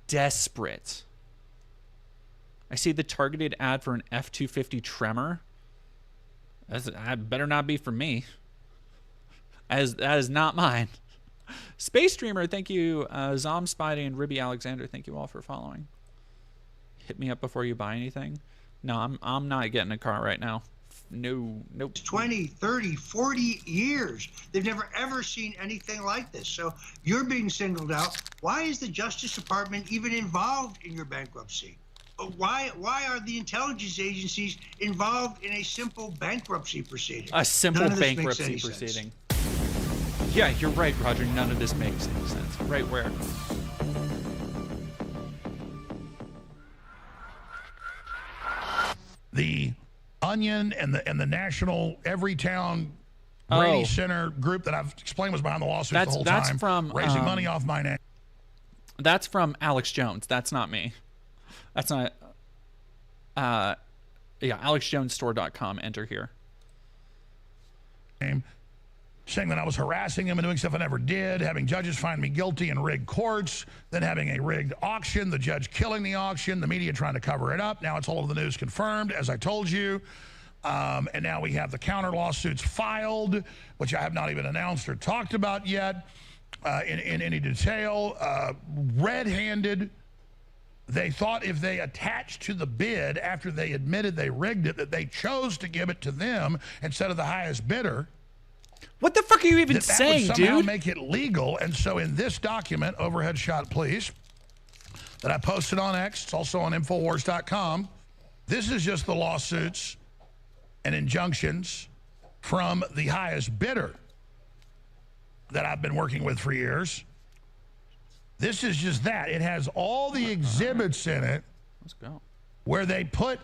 Speaker 1: desperate. I see the targeted ad for an F-250 Tremor. That better not be for me. That is not mine. Space Dreamer, thank you. Zom Spidey and Ribby Alexander, thank you all for following. Hit me up before you buy anything. No, I'm not getting a car right now. No, nope.
Speaker 2: 20, 30, 40 years. They've never, ever seen anything like this. So you're being singled out. Why is the Justice Department even involved in your bankruptcy? Why are the intelligence agencies involved in a simple bankruptcy proceeding?
Speaker 1: A simple bankruptcy proceeding. Yeah, you're right, Roger. None of this makes any sense. Right where?
Speaker 3: The Onion and the National Everytown Brady Center group that I've explained was behind the lawsuit the whole time. That's from raising money off my name.
Speaker 1: That's from Alex Jones. That's not me. That's not. Yeah, AlexJonesStore.com. Enter here.
Speaker 3: Saying that I was harassing him and doing stuff I never did, having judges find me guilty in rigged courts, then having a rigged auction, the judge killing the auction, the media trying to cover it up. Now it's all over the news confirmed, as I told you. And now we have the counter lawsuits filed, which I have not even announced or talked about yet in any detail. Red-handed. They thought if they attached to the bid after they admitted they rigged it, that they chose to give it to them instead of the highest bidder.
Speaker 1: What the fuck are you even saying,
Speaker 3: that would somehow
Speaker 1: dude?
Speaker 3: Make it legal. And so in this document, overhead shot please, that I posted on X, it's also on Infowars.com, this is just the lawsuits and injunctions from the highest bidder that I've been working with for years. This is just that. It has all the exhibits in it.
Speaker 1: Let's go.
Speaker 3: Where they put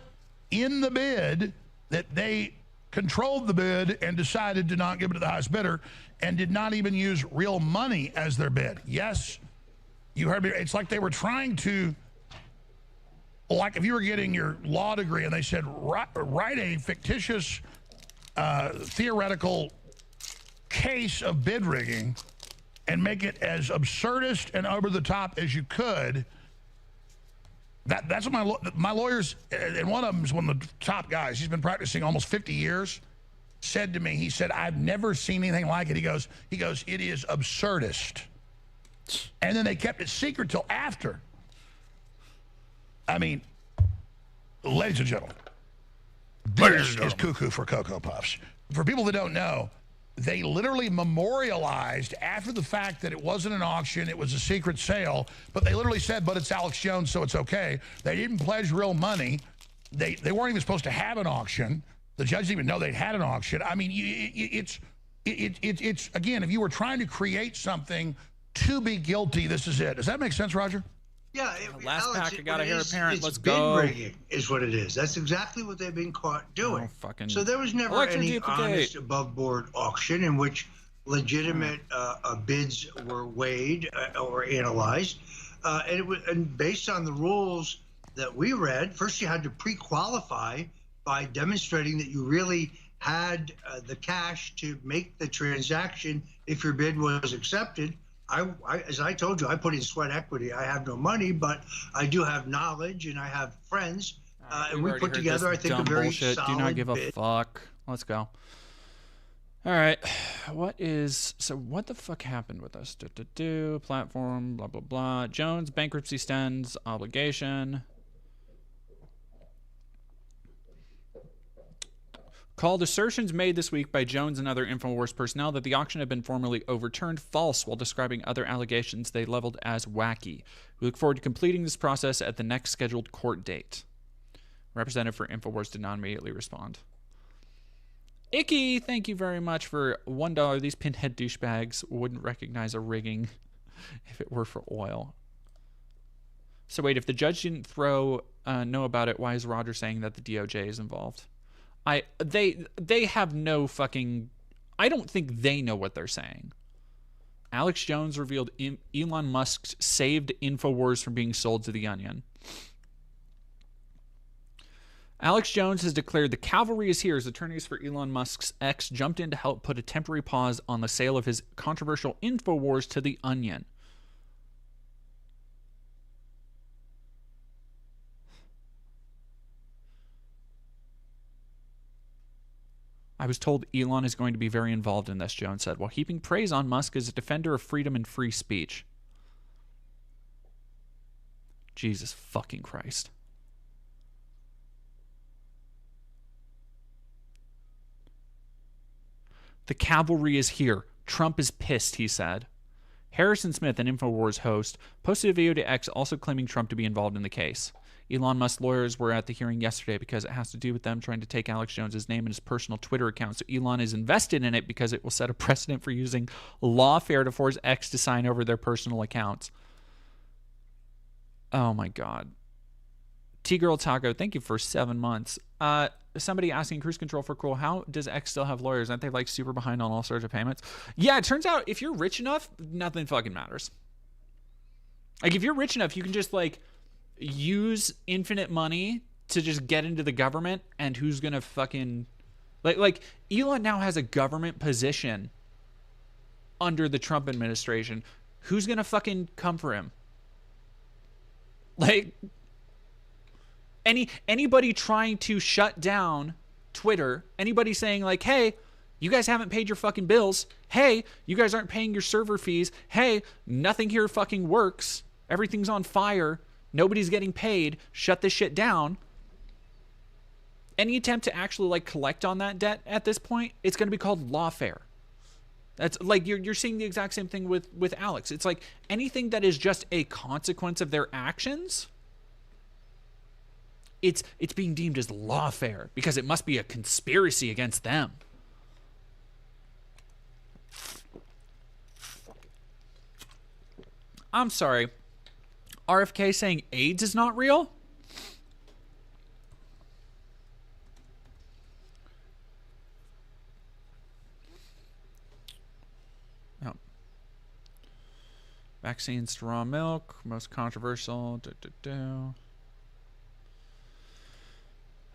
Speaker 3: in the bid that they controlled the bid and decided to not give it to the highest bidder and did not even use real money as their bid. Yes, you heard me. It's like they were trying to, like if you were getting your law degree and they said, write a fictitious theoretical case of bid rigging and make it as absurdist and over the top as you could. That's what my lawyers, and one of them is one of the top guys, he's been practicing almost 50 years, said to me, he said, I've never seen anything like it. He goes, it is absurdist. And then they kept it secret till after. I mean, ladies and gentlemen, this is cuckoo for Cocoa Puffs. For people that don't know, they literally memorialized after the fact that it wasn't an auction, it was a secret sale, but they literally said, but it's Alex Jones, so it's okay. They didn't pledge real money. They weren't even supposed to have an auction. The judge didn't even know they'd had an auction. I mean, it's again, if you were trying to create something to be guilty, this is it. Does that make sense, Roger?
Speaker 2: Yeah.
Speaker 1: Last
Speaker 2: Alex,
Speaker 1: pack, I got a hair apparent. Let's
Speaker 2: go.
Speaker 1: go.
Speaker 2: Bid rigging is what it is. That's exactly what they've been caught doing.
Speaker 1: Fucking
Speaker 2: so there was never any honest above-board auction in which legitimate bids were weighed or analyzed. And based on the rules that we read, first you had to pre-qualify by demonstrating that you really had the cash to make the transaction if your bid was accepted. As I told you, I put in sweat equity. I have no money, but I do have knowledge and I have friends. And we put together, I think, a very solid
Speaker 1: Do not give a fuck. Let's go. All right. What the fuck happened with us? Platform, blah, blah, blah. Jones, bankruptcy stands, obligation. called assertions made this week by Jones and other Infowars personnel that the auction had been formally overturned false while describing other allegations they leveled as wacky. We look forward to completing this process at the next scheduled court date. Representative for Infowars did not immediately respond. Icky, thank you very much for $1. These pinhead douchebags wouldn't recognize a rigging if it were for oil. So wait, if the judge didn't know about it, why is Roger saying that the DOJ is involved? They have no fucking... I don't think they know what they're saying. Alex Jones revealed Elon Musk saved Infowars from being sold to The Onion. Alex Jones has declared the cavalry is here as attorneys for Elon Musk's ex jumped in to help put a temporary pause on the sale of his controversial Infowars to The Onion. I was told Elon is going to be very involved in this, Jones said, while heaping praise on Musk as a defender of freedom and free speech. Jesus fucking Christ. The cavalry is here. Trump is pissed, he said. Harrison Smith, an Infowars host, posted a video to X also claiming Trump to be involved in the case. Elon Musk's lawyers were at the hearing yesterday because it has to do with them trying to take Alex Jones's name and his personal Twitter account. So Elon is invested in it because it will set a precedent for using lawfare to force X to sign over their personal accounts. Oh my God. T-Girl Taco, thank you for 7 months. Somebody asking Cruise Control for Cool, how does X still have lawyers? Aren't they like super behind on all sorts of payments? Yeah, it turns out if you're rich enough, nothing fucking matters. Like if you're rich enough, you can just like use infinite money to just get into the government, and who's gonna fucking like Elon now has a government position under the Trump administration. Who's gonna fucking come for him? Like anybody trying to shut down Twitter, anybody saying like, hey, you guys haven't paid your fucking bills, hey, you guys aren't paying your server fees, hey, nothing here fucking works, everything's on fire, nobody's getting paid, shut this shit down. Any attempt to actually like collect on that debt at this point, it's going to be called lawfare. That's like you're seeing the exact same thing with Alex. It's like anything that is just a consequence of their actions, it's being deemed as lawfare because it must be a conspiracy against them. I'm sorry. RFK saying AIDS is not real? Oh. Vaccines to raw milk, most controversial.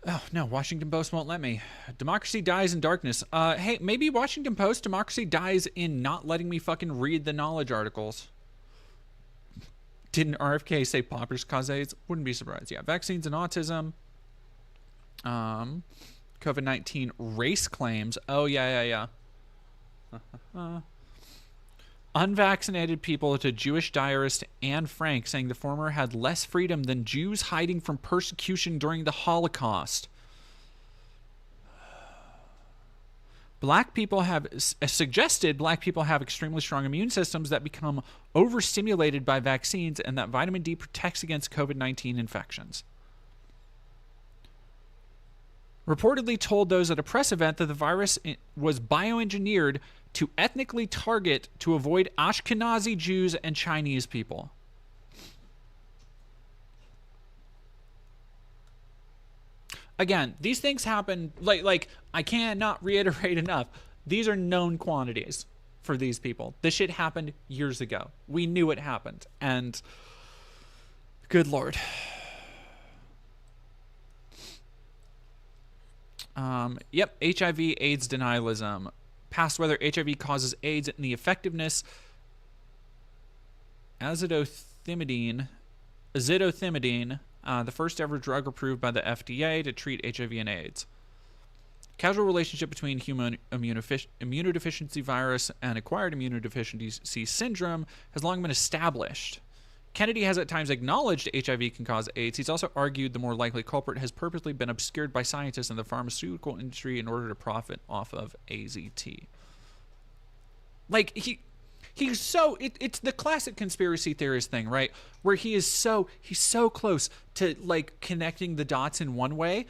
Speaker 1: Oh, no, Washington Post won't let me. Democracy dies in darkness. Hey, maybe Washington Post, democracy dies in not letting me fucking read the knowledge articles. Didn't RFK say poppers cause AIDS? Wouldn't be surprised. Yeah, vaccines and autism. COVID-19 race claims. Oh, yeah. Unvaccinated people to Jewish diarist Anne Frank saying the former had less freedom than Jews hiding from persecution during the Holocaust. Black people have suggested black people have extremely strong immune systems that become overstimulated by vaccines and that vitamin D protects against COVID-19 infections. Reportedly told those at a press event that the virus was bioengineered to ethnically target to avoid Ashkenazi Jews and Chinese people. Again, these things happen, like I cannot reiterate enough. These are known quantities for these people. This shit happened years ago. We knew it happened. And good Lord. Yep, HIV, AIDS denialism. Past whether HIV causes AIDS and the effectiveness azithromycin, the first ever drug approved by the FDA to treat HIV and AIDS. Causal relationship between human immunodeficiency virus and acquired immunodeficiency syndrome has long been established. Kennedy has at times acknowledged HIV can cause AIDS. He's also argued the more likely culprit has purposely been obscured by scientists in the pharmaceutical industry in order to profit off of AZT. Like, he's so, it's the classic conspiracy theorist thing, right? Where he's so close to, like, connecting the dots in one way,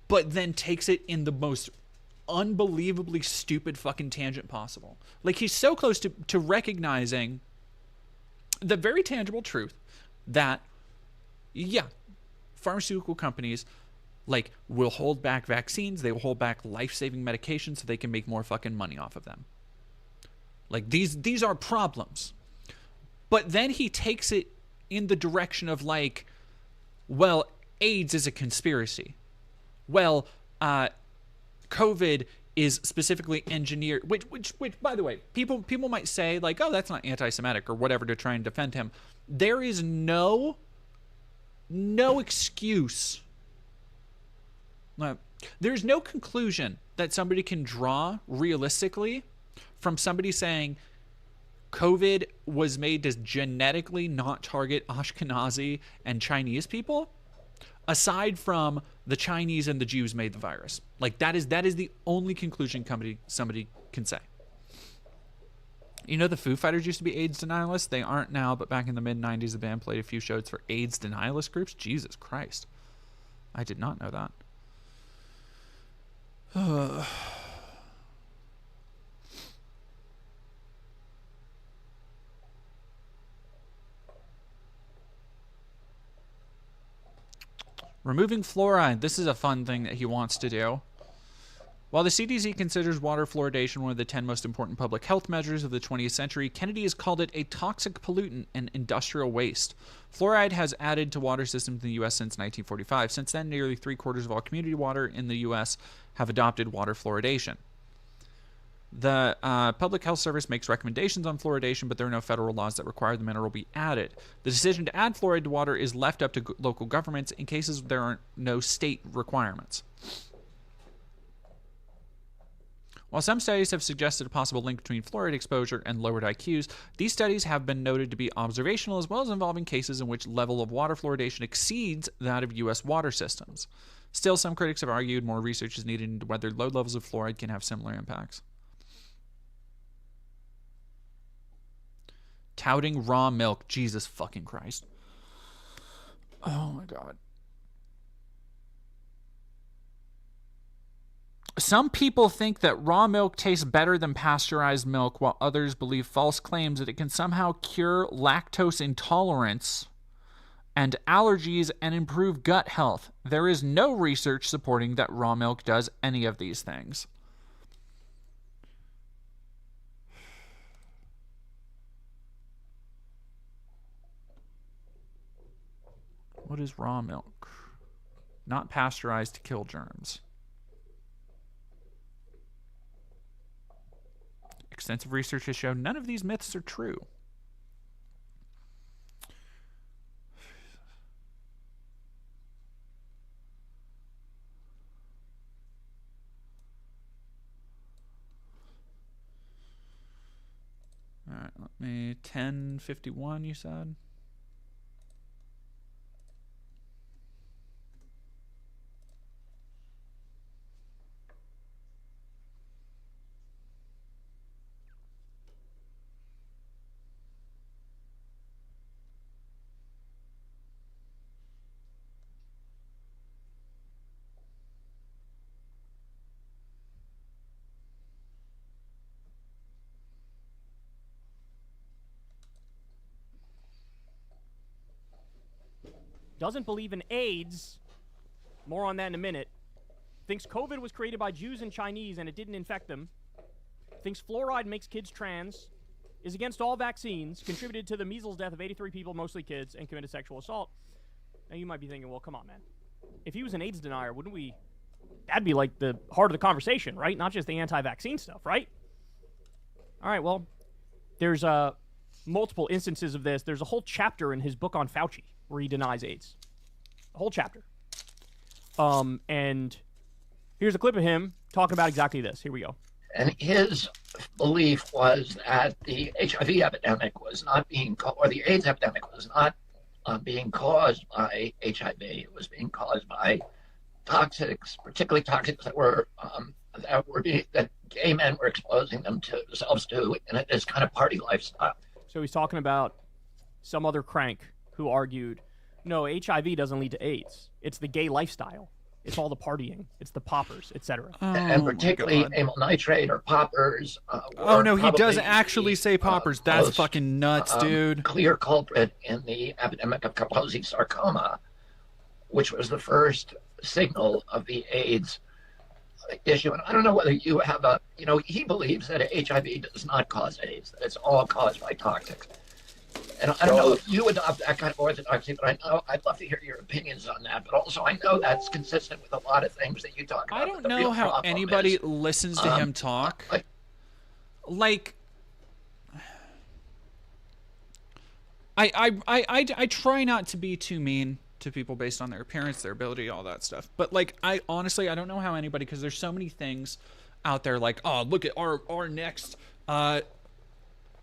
Speaker 1: but then takes it in the most unbelievably stupid fucking tangent possible. Like, he's so close to recognizing the very tangible truth that, yeah, pharmaceutical companies, like, will hold back vaccines, they will hold back life-saving medications so they can make more fucking money off of them. Like, these are problems. But then he takes it in the direction of, like, well, AIDS is a conspiracy. Well, COVID is specifically engineered, which by the way, people might say, like, oh, that's not anti-Semitic or whatever, to try and defend him. There is no excuse. There's no conclusion that somebody can draw realistically from somebody saying COVID was made to genetically not target Ashkenazi and Chinese people, aside from the Chinese and the Jews made the virus. Like, that is the only conclusion somebody can say. You know, the Foo Fighters used to be AIDS denialists. They aren't now, but back in the mid-90s, the band played a few shows for AIDS denialist groups. Jesus Christ. I did not know that. Removing fluoride. This is a fun thing that he wants to do. While the CDC considers water fluoridation one of the 10 most important public health measures of the 20th century, Kennedy has called it a toxic pollutant and industrial waste. Fluoride has added to water systems in the U.S. since 1945. Since then, nearly 3/4 of all community water in the U.S. have adopted water fluoridation. The Public Health Service makes recommendations on fluoridation, but there are no federal laws that require the mineral be added. The decision to add fluoride to water is left up to local governments in cases there are no state requirements. While some studies have suggested a possible link between fluoride exposure and lowered IQs, these studies have been noted to be observational, as well as involving cases in which level of water fluoridation exceeds that of U.S. water systems. Still, some critics have argued more research is needed into whether low levels of fluoride can have similar impacts. Touting raw milk. Jesus fucking Christ. Oh my God. Some people think that raw milk tastes better than pasteurized milk, while others believe false claims that it can somehow cure lactose intolerance and allergies and improve gut health. There is no research supporting that raw milk does any of these things. What is raw milk? Not pasteurized to kill germs. Extensive research has shown none of these myths are true. All right, let me 1051 you said.
Speaker 4: Doesn't believe in AIDS, more on that in a minute, thinks COVID was created by Jews and Chinese and it didn't infect them, thinks fluoride makes kids trans, is against all vaccines, contributed to the measles death of 83 people, mostly kids, and committed sexual assault. Now you might be thinking, well, come on, man. If he was an AIDS denier, wouldn't we... That'd be like the heart of the conversation, right? Not just the anti-vaccine stuff, right? All right, well, there's multiple instances of this. There's a whole chapter in his book on Fauci where he denies AIDS. A whole chapter. And here's a clip of him talking about exactly this. Here we go.
Speaker 5: And his belief was that the HIV epidemic was not being, or the AIDS epidemic was not being caused by HIV. It was being caused by toxics, particularly toxics that gay men were exposing themselves to in this kind of party lifestyle.
Speaker 4: So he's talking about some other crank who argued, no, HIV doesn't lead to AIDS. It's the gay lifestyle. It's all the partying. It's the poppers, etc.
Speaker 5: And particularly amyl nitrate or poppers.
Speaker 1: Oh, no, he does actually say poppers. That's fucking nuts, dude.
Speaker 5: Clear culprit in the epidemic of Kaposi sarcoma, which was the first signal of the AIDS issue. And I don't know whether you have he believes that HIV does not cause AIDS, that it's all caused by toxics. And I don't know if you adopt that kind of orthodoxy, but I'd love to hear your opinions on that. But also, I know that's consistent with a lot of things that you talk about.
Speaker 1: I don't know how anybody listens to him talk. I try not to be too mean to people based on their appearance, their ability, all that stuff. But I honestly don't know how anybody, because there's so many things out there like, oh, look at our next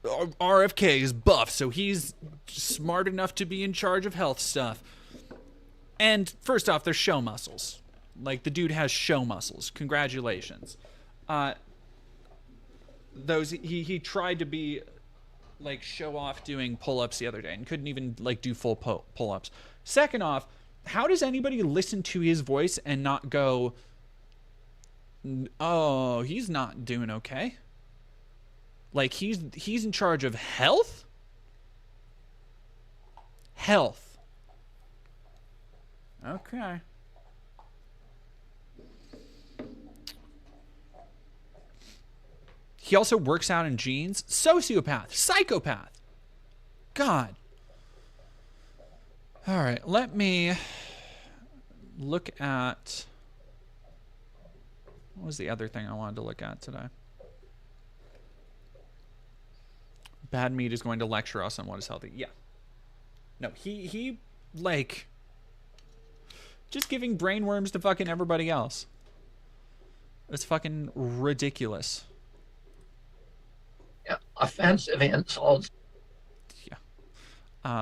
Speaker 1: RFK is buff, so he's smart enough to be in charge of health stuff. And first off, there's show muscles. Like, the dude has show muscles. Congratulations. He tried to be show off doing pull-ups the other day and couldn't even do full pull-ups. Second off, how does anybody listen to his voice and not go, oh, he's not doing okay? He's in charge of health? Health. Okay. He also works out in jeans. Sociopath. Psychopath. God. All right, let me look at... What was the other thing I wanted to look at today? Bad Meat is going to lecture us on what is healthy. Yeah. No, he just giving brainworms to fucking everybody else. It's fucking ridiculous.
Speaker 5: Yeah, offensive insults.
Speaker 1: Yeah.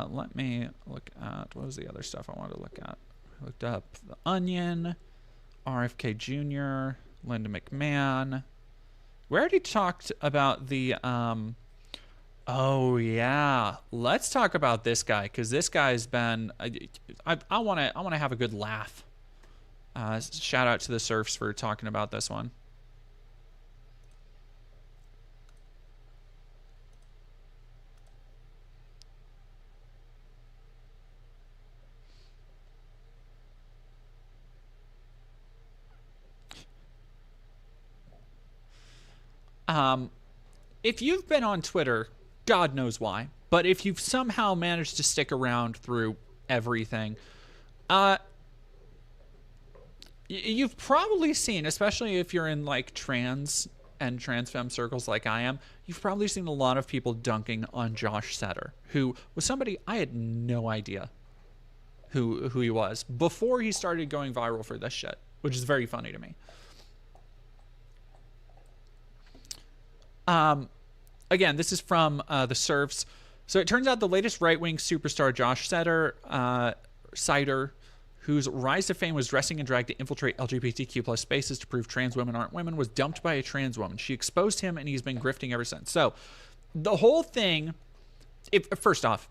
Speaker 1: Let me look at, what was the other stuff I wanted to look at? I looked up The Onion, RFK Jr., Linda McMahon. We already talked about the, oh yeah, let's talk about this guy, because this guy's been. I want to have a good laugh. Shout out to the Surfs for talking about this one. If you've been on Twitter, God knows why, but if you've somehow managed to stick around through everything, you've probably seen, especially if you're in trans and trans femme circles like I am, you've probably seen a lot of people dunking on Josh Seiter, who was somebody I had no idea who he was before he started going viral for this shit, which is very funny to me. Again, this is from the Surfs. So it turns out the latest right-wing superstar Josh Seiter, whose rise to fame was dressing in drag to infiltrate LGBTQ plus spaces to prove trans women aren't women, was dumped by a trans woman. She exposed him, and he's been grifting ever since. So the whole thing, first off,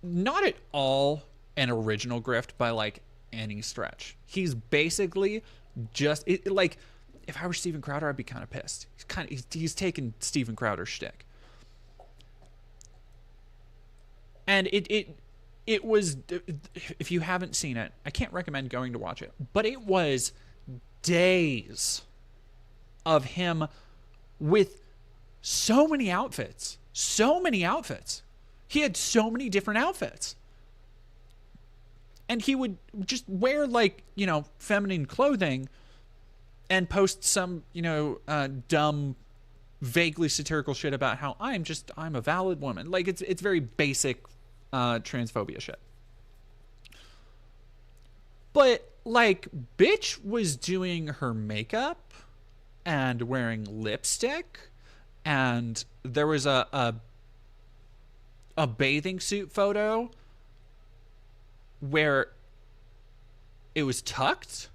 Speaker 1: not at all an original grift by any stretch. He's basically just if I were Steven Crowder, I'd be kind of pissed. He's taking Steven Crowder's shtick. And it was, if you haven't seen it, I can't recommend going to watch it, but it was days of him with so many outfits. He had so many different outfits. And he would just wear feminine clothing and post some, dumb, vaguely satirical shit about how I'm a valid woman. It's very basic transphobia shit. But bitch was doing her makeup and wearing lipstick, and there was a bathing suit photo where it was tucked.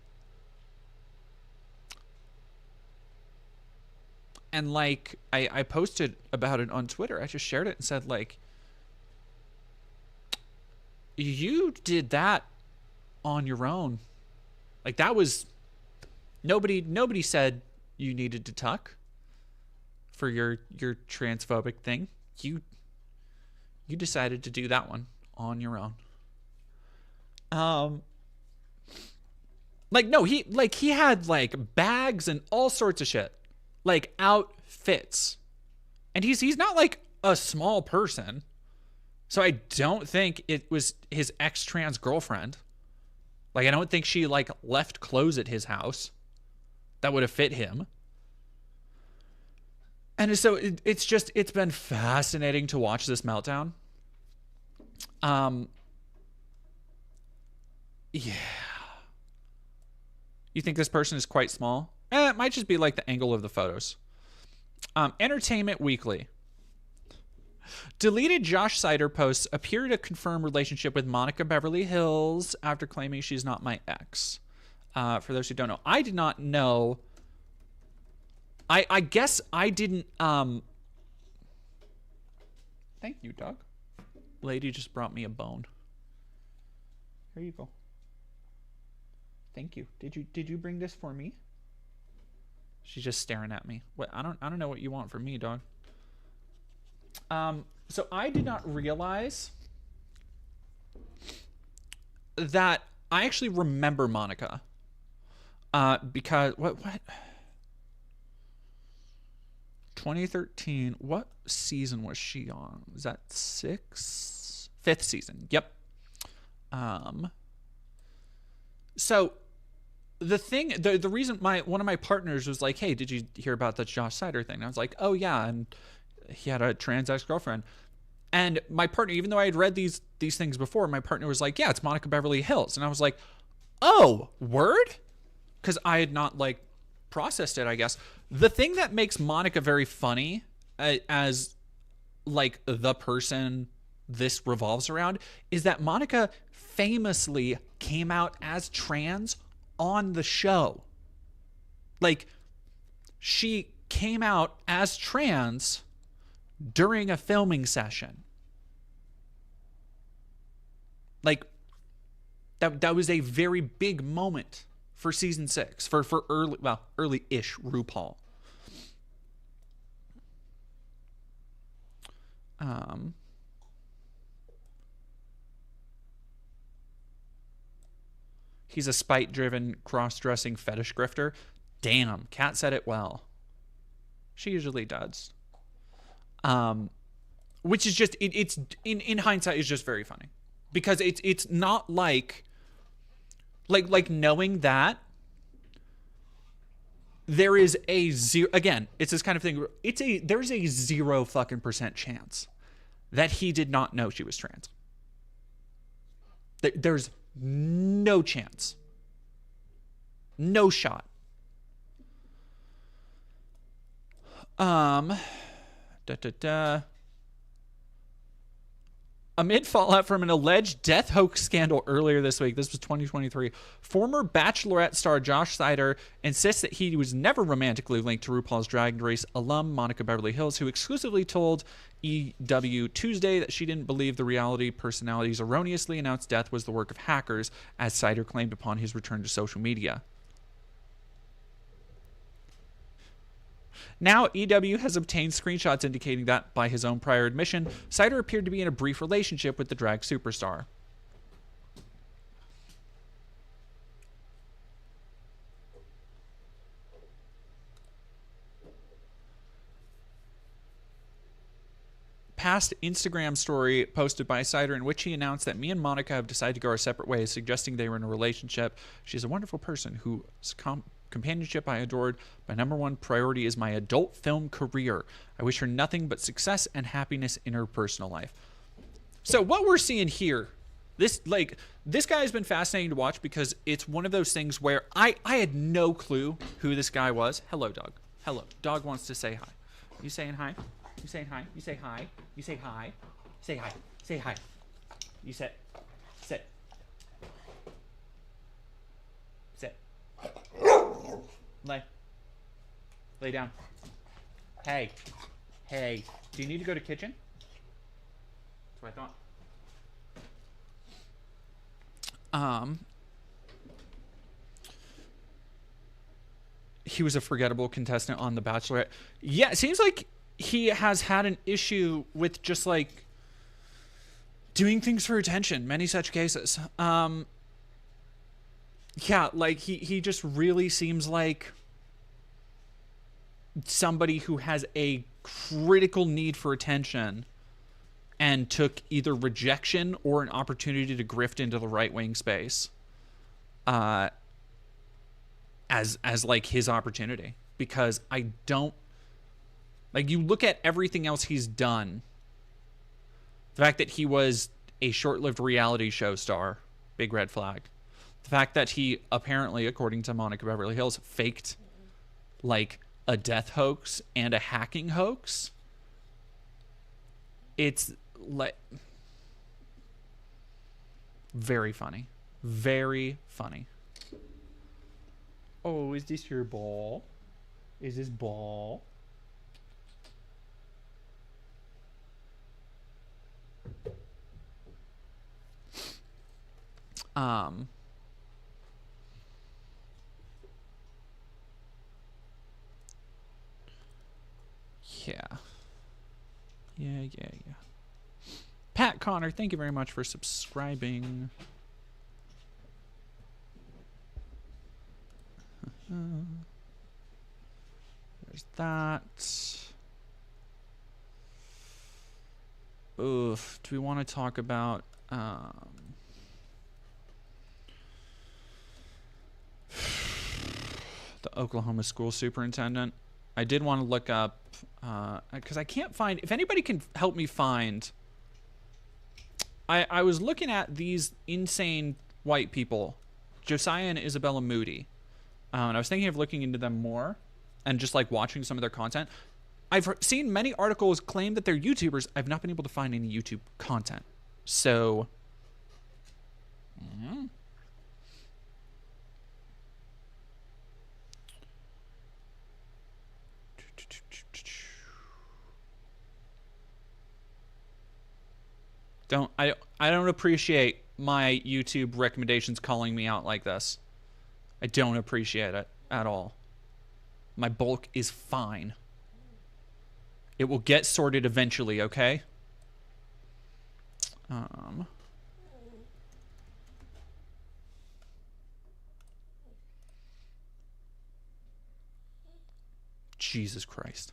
Speaker 1: And like I posted about it on Twitter. I just shared it and said, like, you did that on your own. Like, that was nobody said you needed to tuck for your transphobic thing. You decided to do that one on your own. Like, no, he had like bags and all sorts of shit, like outfits, and he's not like a small person, so I don't think it was his ex-trans girlfriend. Like, I don't think she like left clothes at his house that would have fit him. And so it's been fascinating to watch this meltdown. Yeah. You think this person is quite small? It might just be like the angle of the photos. Entertainment Weekly. Deleted Josh Seiter posts appear to confirm relationship with Monica Beverly Hills after claiming she's not my ex. For those who don't know, I did not know. I guess I didn't. Thank you, Doug. Lady just brought me a bone. Here you go. Thank you. Did you bring this for me? She's just staring at me. What? I don't know what you want from me, dog. So I did not realize that I actually remember Monica. Because what 2013, what season was she on? Was that 5th season? Yep. So the thing, the reason one of my partners was like, hey, did you hear about the Josh Seiter thing? And I was like, oh yeah, and he had a trans ex-girlfriend. And my partner, even though I had read these things before, my partner was like, yeah, it's Monica Beverly Hills. And I was like, oh, word? Because I had not like processed it, I guess. The thing that makes Monica very funny as like the person this revolves around is that Monica famously came out as trans on the show. Like, she came out as trans during a filming session. Like, that was a very big moment for season 6 for early-ish RuPaul. He's a spite-driven, cross-dressing fetish grifter. Damn, Kat said it well. She usually does. Which is just, it's in hindsight is just very funny, because it's not like knowing that there is a zero, again, it's this kind of thing. There's a 0% chance that he did not know she was trans. There's no chance. No shot. Amid fallout from an alleged death hoax scandal earlier this week, this was 2023, former Bachelorette star Josh Seiter insists that he was never romantically linked to RuPaul's Drag Race alum Monica Beverly Hills, who exclusively told EW Tuesday that she didn't believe the reality personality's erroneously announced death was the work of hackers, as Seiter claimed upon his return to social media. Now, EW has obtained screenshots indicating that, by his own prior admission, Seiter appeared to be in a brief relationship with the drag superstar. Past Instagram story posted by Seiter in which he announced that me and Monica have decided to go our separate ways, suggesting they were in a relationship. She's a wonderful person whose companionship I adored. My number one priority is my adult film career. I wish her nothing but success and happiness in her personal life. So what we're seeing here This guy has been fascinating to watch because it's one of those things where I had no clue who this guy was. Hello, dog. Hello. Dog wants to say hi. You saying hi? You saying hi? You say hi. You say hi. Say hi. Say hi. You sit. Sit. Sit. Lay. Lay down. Hey. Hey. Do you need to go to kitchen? That's what I thought. He was a forgettable contestant on The Bachelorette. Yeah, it seems like he has had an issue with just like doing things for attention. Many such cases. Yeah, like he just really seems like somebody who has a critical need for attention and took either rejection or an opportunity to grift into the right-wing space as like his opportunity. Because I don't, like, you look at everything else he's done, the fact that he was a short-lived reality show star, big red flag. The fact that he apparently, according to Monica Beverly Hills, faked like a death hoax and a hacking hoax. It's like very funny. Very funny. Oh, is this your ball? Is this ball? Yeah. Pat Connor, thank you very much for subscribing. There's that. Oof. Do we want to talk about the Oklahoma school superintendent? I did want to look up because I can't find. If anybody can help me find. I was looking at these insane white people, Josiah and Isabella Moody, and I was thinking of looking into them more and just like watching some of their content. I've seen many articles claim that they're YouTubers. I've not been able to find any YouTube content. So, I don't appreciate my YouTube recommendations calling me out like this. I don't appreciate it at all. My bulk is fine. It will get sorted eventually, okay? Jesus Christ.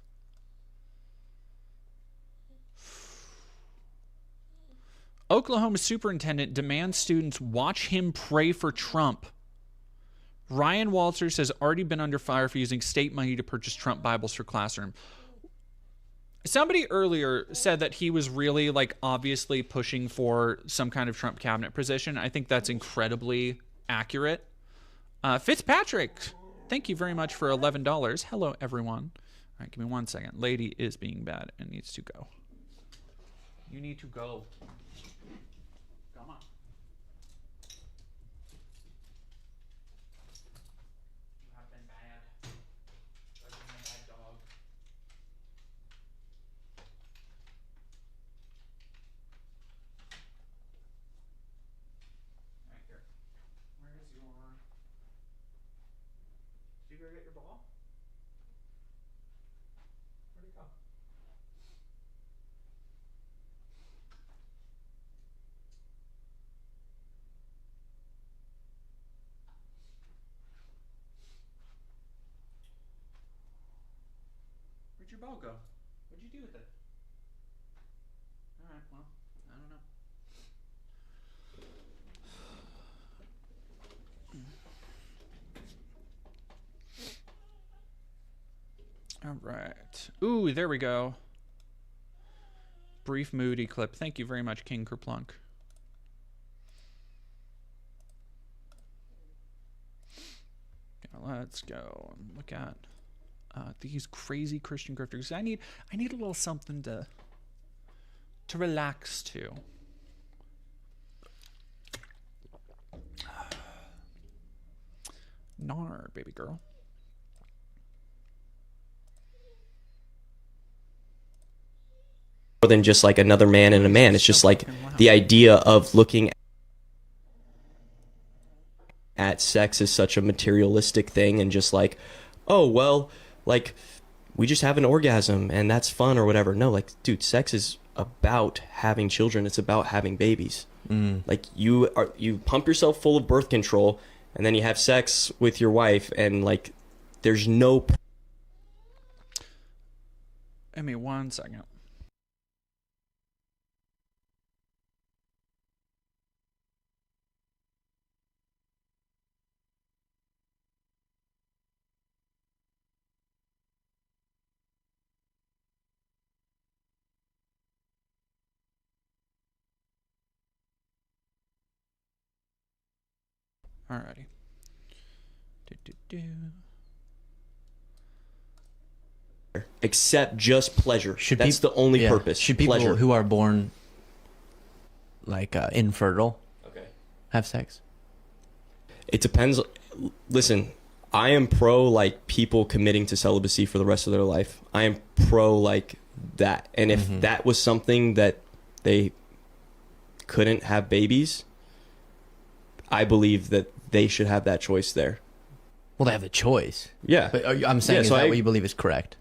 Speaker 1: Oklahoma superintendent demands students watch him pray for Trump. Ryan Walters has already been under fire for using state money to purchase Trump Bibles for classroom. Somebody earlier said that he was really, like, obviously pushing for some kind of Trump cabinet position. I think that's incredibly accurate. Fitzpatrick, thank you very much for $11. Hello, everyone. All right, give me 1 second. Lady is being bad and needs to go. You need to go. Come on. You have been bad. You have been a bad dog. Right here. Where is your... Did you go get your ball? Where'd it go? Where'd your ball go? What'd you do with it? Alright, well, I don't know. Alright. Ooh, there we go. Brief Moody clip. Thank you very much, King Kerplunk. Let's go and look at these crazy Christian grifters. I need a little something to relax to. Nar, baby girl.
Speaker 6: More than just like another man and a man. It's just like the idea of looking at sex as such a materialistic thing and just like, oh, well, like we just have an orgasm and that's fun or whatever. No, like, dude, sex is about having children. It's about having babies. Like you pump yourself full of birth control and then you have sex with your wife and like there's no.
Speaker 1: Give me 1 second. Alrighty.
Speaker 6: Except just pleasure. That's the only purpose.
Speaker 7: Should people
Speaker 6: pleasure.
Speaker 7: who are born like infertile have sex?
Speaker 6: It depends. Listen, I am pro like people committing to celibacy for the rest of their life. I am pro like that. And if that was something that they couldn't have babies, I believe that they should have that choice there.
Speaker 7: Well, they have the choice.
Speaker 6: Yeah.
Speaker 7: But I'm saying, is that what you believe is correct?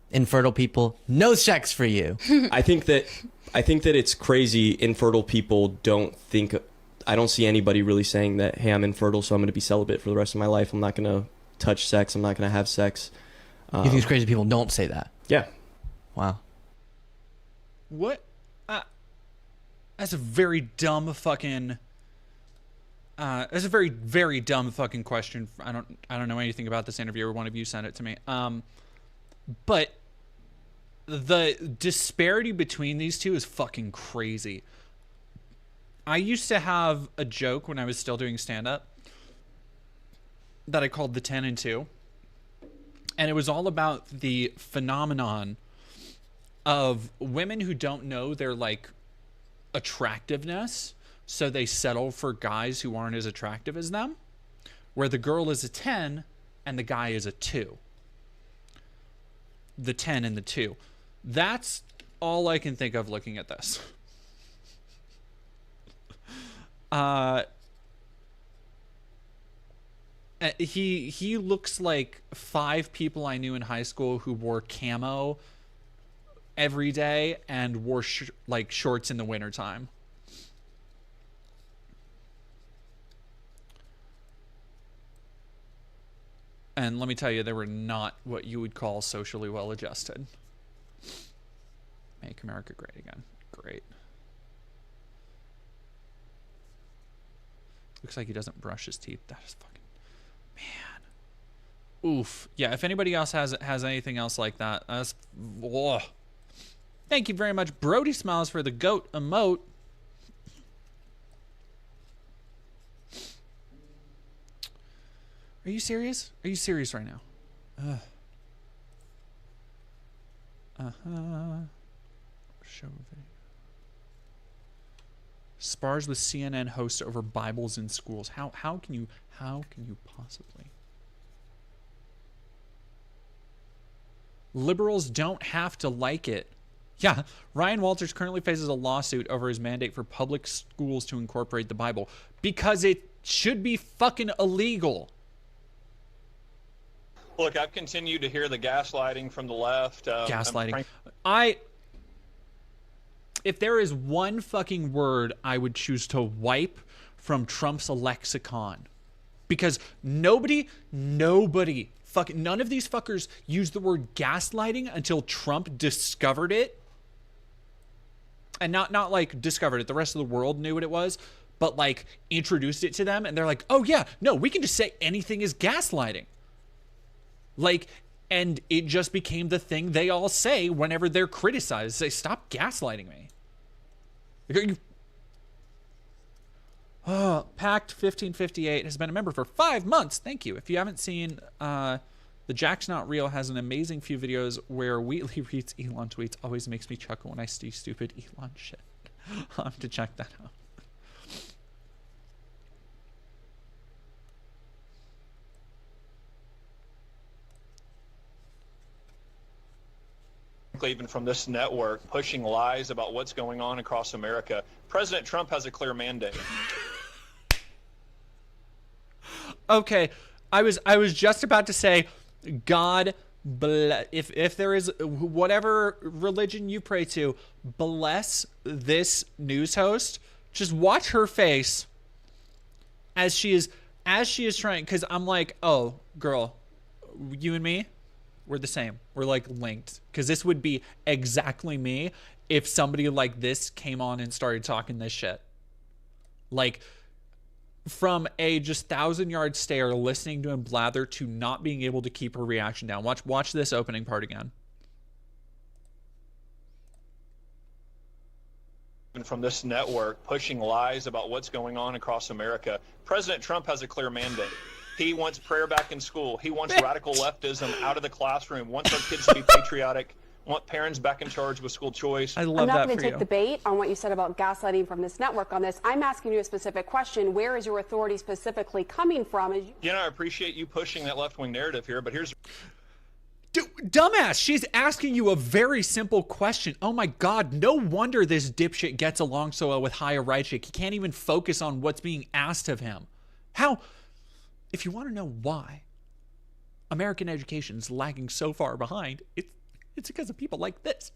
Speaker 7: Infertile people, no sex for you.
Speaker 6: I think that it's crazy. Infertile people don't think. I don't see anybody really saying that, hey, I'm infertile, so I'm going to be celibate for the rest of my life. I'm not going to touch sex. I'm not going to have sex.
Speaker 7: You think it's crazy people don't say that?
Speaker 6: Yeah.
Speaker 7: Wow.
Speaker 1: What? That's a very dumb fucking. That's a very, very dumb fucking question. I don't know anything about this interview, or one of you sent it to me. But the disparity between these two is fucking crazy. I used to have a joke when I was still doing stand-up that I called the 10 and 2. And it was all about the phenomenon of women who don't know their, like, attractiveness, so they settle for guys who aren't as attractive as them, where the girl is a 10 and the guy is a 2. The 10 and the 2. That's all I can think of looking at this. He looks like 5 people I knew in high school who wore camo every day and wore like shorts in the wintertime. And let me tell you, they were not what you would call socially well-adjusted. Make America great again. Great. Looks like he doesn't brush his teeth. That is fucking... Man. Oof. Yeah, if anybody else has anything else like that, that's... Whoa. Thank you very much, Brody Smiles, for the goat emote. Are you serious? Are you serious right now? Show video. Spars with CNN host over Bibles in schools. How can you possibly? Liberals don't have to like it. Yeah, Ryan Walters currently faces a lawsuit over his mandate for public schools to incorporate the Bible because it should be fucking illegal.
Speaker 8: Look, I've continued to hear the gaslighting from the left.
Speaker 1: Gaslighting. If there is one fucking word I would choose to wipe from Trump's lexicon, because nobody, fucking none of these fuckers used the word gaslighting until Trump discovered it. And not like discovered it, the rest of the world knew what it was, but like introduced it to them, and they're like, oh yeah, no, we can just say anything is gaslighting. Like, and it just became the thing they all say whenever they're criticized. Say, stop gaslighting me. Oh, Pact 1558 has been a member for 5 months. Thank you. If you haven't seen, the Jack's Not Real has an amazing few videos where Wheatley reads Elon tweets. Always makes me chuckle when I see stupid Elon shit. I'll have to check that out.
Speaker 8: Even from this network, pushing lies about what's going on across America. President Trump has a clear mandate.
Speaker 1: Okay, I was just about to say, God bless, if there is whatever religion you pray to, bless this news host. Just watch her face as she is trying, because I'm like, oh girl, you and me, we're the same. We're like linked, because this would be exactly me if somebody like this came on and started talking this shit. Like, from a just 1,000-yard stare, listening to him blather, to not being able to keep her reaction down. Watch this opening part again.
Speaker 8: Even from this network, pushing lies about what's going on across America. President Trump has a clear mandate. He wants prayer back in school. He wants radical leftism out of the classroom. Wants our kids to be patriotic. Want parents back in charge with school choice.
Speaker 1: I love
Speaker 9: I'm not
Speaker 1: that
Speaker 9: going
Speaker 1: for
Speaker 9: to take
Speaker 1: you.
Speaker 9: the bait on what you said about gaslighting from this network on this. I'm asking you a specific question. Where is your authority specifically coming from?
Speaker 8: You know, I appreciate you pushing that left-wing narrative here, but here's...
Speaker 1: Dude, dumbass, she's asking you a very simple question. Oh my God, no wonder this dipshit gets along so well with Higher-Reichik. He can't even focus on what's being asked of him. How? If you want to know why American education is lagging so far behind, it's because of people like this.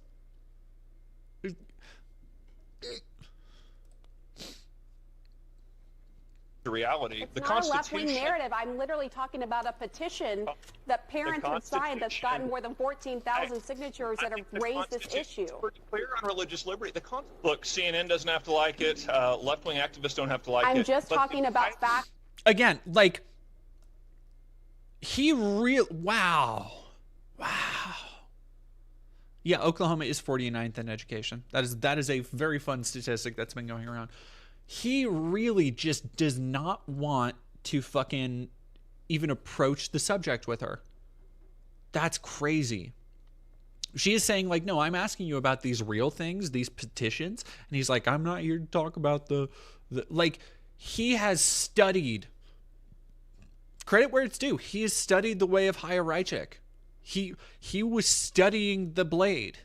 Speaker 8: the reality.
Speaker 9: It's
Speaker 8: The
Speaker 9: not a
Speaker 8: Constitution...
Speaker 9: left-wing narrative. I'm literally talking about a petition that parents have signed that's gotten more than 14,000 signatures that have raised this issue.
Speaker 8: It's pretty clear on religious liberty. Look, CNN doesn't have to like it. Left-wing activists don't have to like it.
Speaker 9: I'm just talking about facts.
Speaker 1: Again, like, wow. Yeah, Oklahoma is 49th in education. That is a very fun statistic that's been going around. He really just does not want to fucking even approach the subject with her. That's crazy. She is saying, like, no, I'm asking you about these real things, these petitions. And he's like, I'm not here to talk about the like, he has studied. Credit where it's due. He has studied the way of Higher-Reichik. He was studying the blade.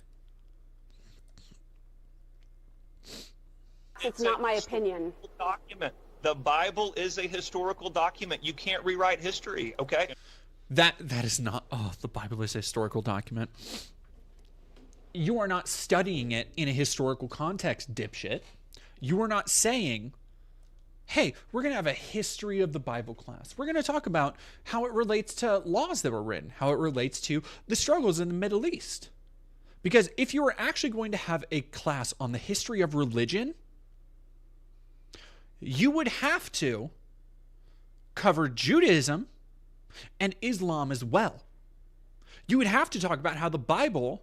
Speaker 9: It's not my opinion.
Speaker 8: Document. The Bible is a historical document. You can't rewrite history, okay?
Speaker 1: That is not... Oh, the Bible is a historical document. You are not studying it in a historical context, dipshit. You are not saying, hey, we're going to have a history of the Bible class. We're going to talk about how it relates to laws that were written, how it relates to the struggles in the Middle East. Because if you were actually going to have a class on the history of religion, you would have to cover Judaism and Islam as well. You would have to talk about how the Bible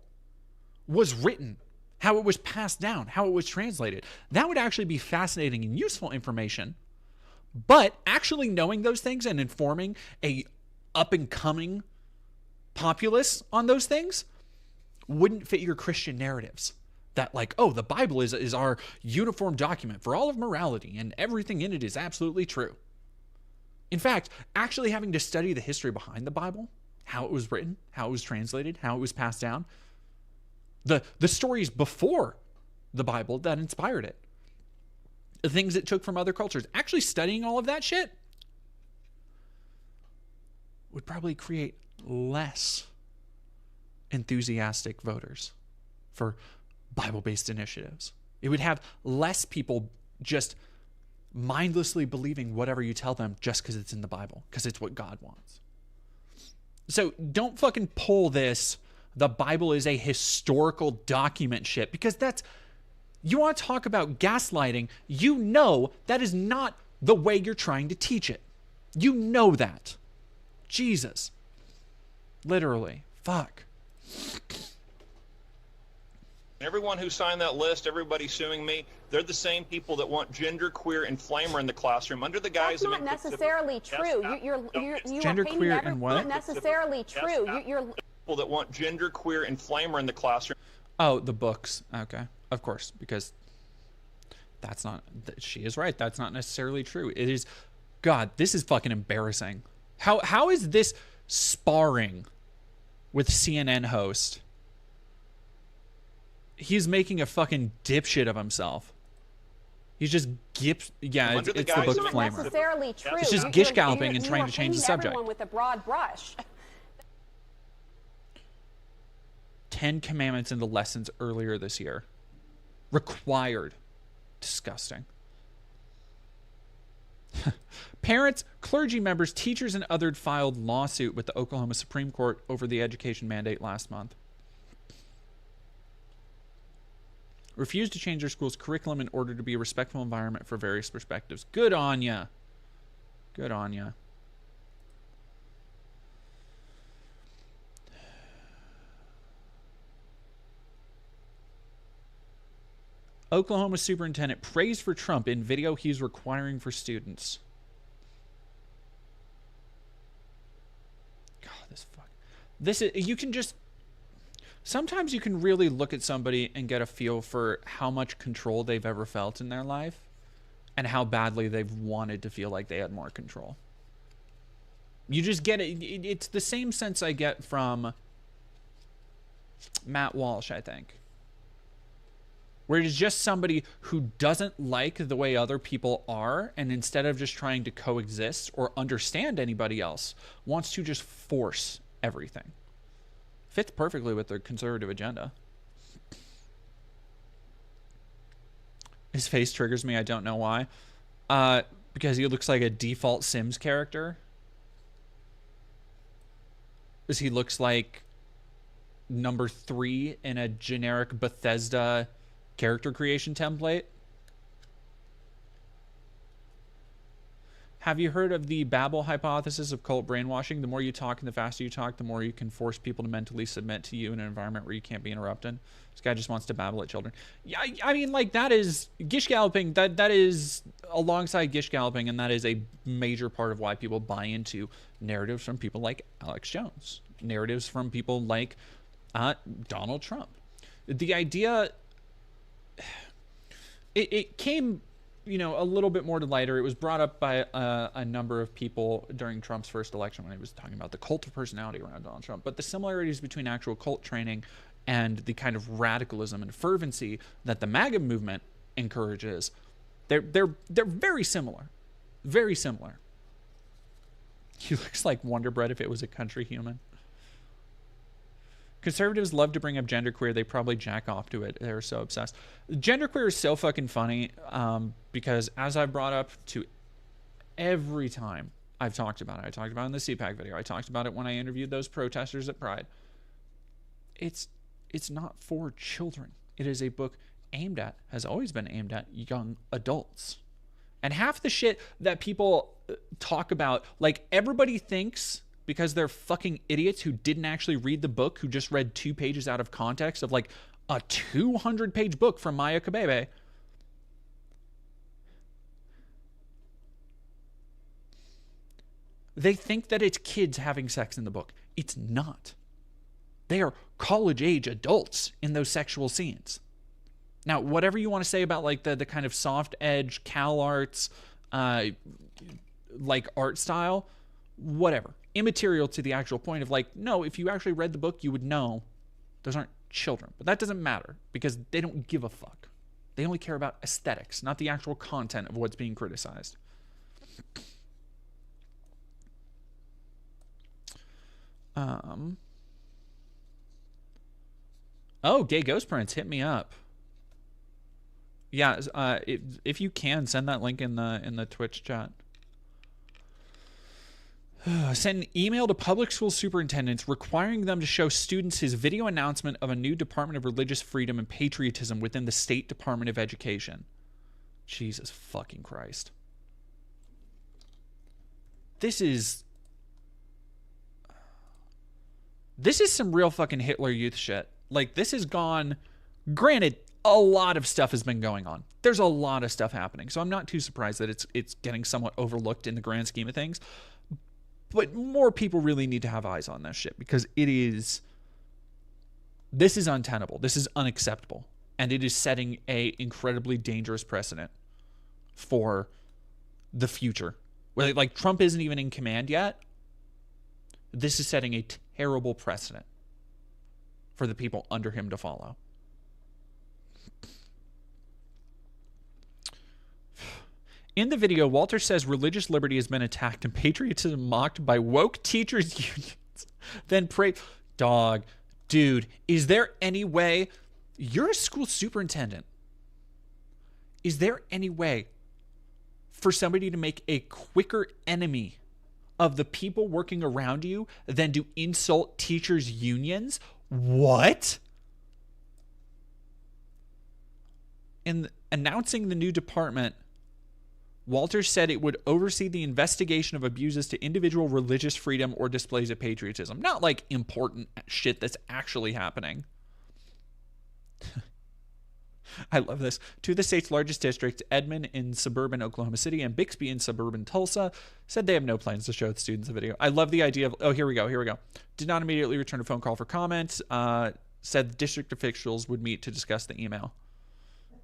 Speaker 1: was written, how it was passed down, how it was translated. That would actually be fascinating and useful information. But actually knowing those things and informing a up-and-coming populace on those things wouldn't fit your Christian narratives. That, like, oh, the Bible is our uniform document for all of morality and everything in it is absolutely true. In fact, actually having to study the history behind the Bible, how it was written, how it was translated, how it was passed down, the stories before the Bible that inspired it, the things it took from other cultures, actually studying all of that shit would probably create less enthusiastic voters for Bible-based initiatives. It would have less people just mindlessly believing whatever you tell them just because it's in the Bible, because it's what God wants. So don't fucking pull this, the Bible is a historical document shit, because that's, you want to talk about gaslighting, you know that is not the way you're trying to teach it. You know that. Jesus. Literally. Fuck.
Speaker 8: Everyone who signed that list, everybody suing me, they're the same people that want genderqueer inflamer in the classroom under the guise
Speaker 9: That's
Speaker 8: of
Speaker 9: not necessarily true. You are painting
Speaker 1: Genderqueer and what?
Speaker 9: Not necessarily true. You're
Speaker 8: people that want genderqueer inflamer in the classroom.
Speaker 1: Oh, the books. Okay, of course, because that's not. She is right. That's not necessarily true. It is. God, this is fucking embarrassing. How is this sparring with CNN host? He's making a fucking dipshit of himself. He's just yeah, it's the book
Speaker 9: not
Speaker 1: flamer.
Speaker 9: necessarily true.
Speaker 1: It's just gish galloping and trying to change the subject.
Speaker 9: Everyone with a broad brush.
Speaker 1: 10 commandments into lessons earlier this year. Required. Disgusting. Parents, clergy members, teachers, and others filed lawsuit with the Oklahoma Supreme Court over the education mandate last month. Refused to change their school's curriculum in order to be a respectful environment for various perspectives. Good on ya. Good on ya. Oklahoma superintendent praised for Trump in video he's requiring for students. God, this is, you can just, sometimes you can really look at somebody and get a feel for how much control they've ever felt in their life and how badly they've wanted to feel like they had more control. You just get it. It's the same sense I get from Matt Walsh, I think. Where it is just somebody who doesn't like the way other people are, and instead of just trying to coexist or understand anybody else, wants to just force everything. Fits perfectly with their conservative agenda. His face triggers me. I don't know why. Because he looks like a default Sims character. Because he looks like number 3 in a generic Bethesda character creation template. Have you heard of the Babel hypothesis of cult brainwashing? The more you talk and the faster you talk, the more you can force people to mentally submit to you in an environment where you can't be interrupted. This guy just wants to babble at children. Yeah, I mean, like, that is gish galloping. That is alongside gish galloping, and that is a major part of why people buy into narratives from people like Alex Jones, narratives from people like Donald Trump. The idea, it came, you know, a little bit more to lighter. It was brought up by a number of people during Trump's first election when he was talking about the cult of personality around Donald Trump. But the similarities between actual cult training and the kind of radicalism and fervency that the MAGA movement encourages, they're very similar. Very similar. He looks like Wonder Bread if it was a country human. Conservatives love to bring up genderqueer. They probably jack off to it. They're so obsessed. Genderqueer is so fucking funny because as I've brought up to every time I've talked about it, I talked about it in the CPAC video. I talked about it when I interviewed those protesters at Pride. It's not for children. It is a book aimed at, has always been aimed at young adults. And half the shit that people talk about, like, everybody thinks, because they're fucking idiots who didn't actually read the book, who just read 2 pages out of context of like a 200-page book from Maya Kabebe. They think that it's kids having sex in the book. It's not. They are college-age adults in those sexual scenes. Now, whatever you want to say about like the kind of soft edge Cal Arts like art style, whatever. Immaterial to the actual point of like, no, if you actually read the book, you would know those aren't children. But that doesn't matter because they don't give a fuck. They only care about aesthetics, not the actual content of what's being criticized. Oh, Gay Ghost Prince, hit me up. Yeah, if you can, send that link in the Twitch chat. Send an email to public school superintendents requiring them to show students his video announcement of a new Department of Religious Freedom and Patriotism within the State Department of Education. Jesus fucking Christ. This is some real fucking Hitler Youth shit. Like, this has gone Granted, a lot of stuff has been going on. There's a lot of stuff happening. So I'm not too surprised that it's getting somewhat overlooked in the grand scheme of things. But more people really need to have eyes on this shit, because this is untenable. This is unacceptable. And it is setting a incredibly dangerous precedent for the future. Where, like, Trump isn't even in command yet. This is setting a terrible precedent for the people under him to follow. In the video, Walter says religious liberty has been attacked and patriotism mocked by woke teachers' unions. Then pray, dog, dude, is there any way, you're a school superintendent, is there any way for somebody to make a quicker enemy of the people working around you than to insult teachers' unions? What? In announcing the new department, Walters said it would oversee the investigation of abuses to individual religious freedom or displays of patriotism. Not like important shit that's actually happening. I love this. Two of the state's largest districts, Edmond in suburban Oklahoma City and Bixby in suburban Tulsa, said they have no plans to show the students the video. I love the idea of, oh, here we go. Did not immediately return a phone call for comment. Said the district officials would meet to discuss the email.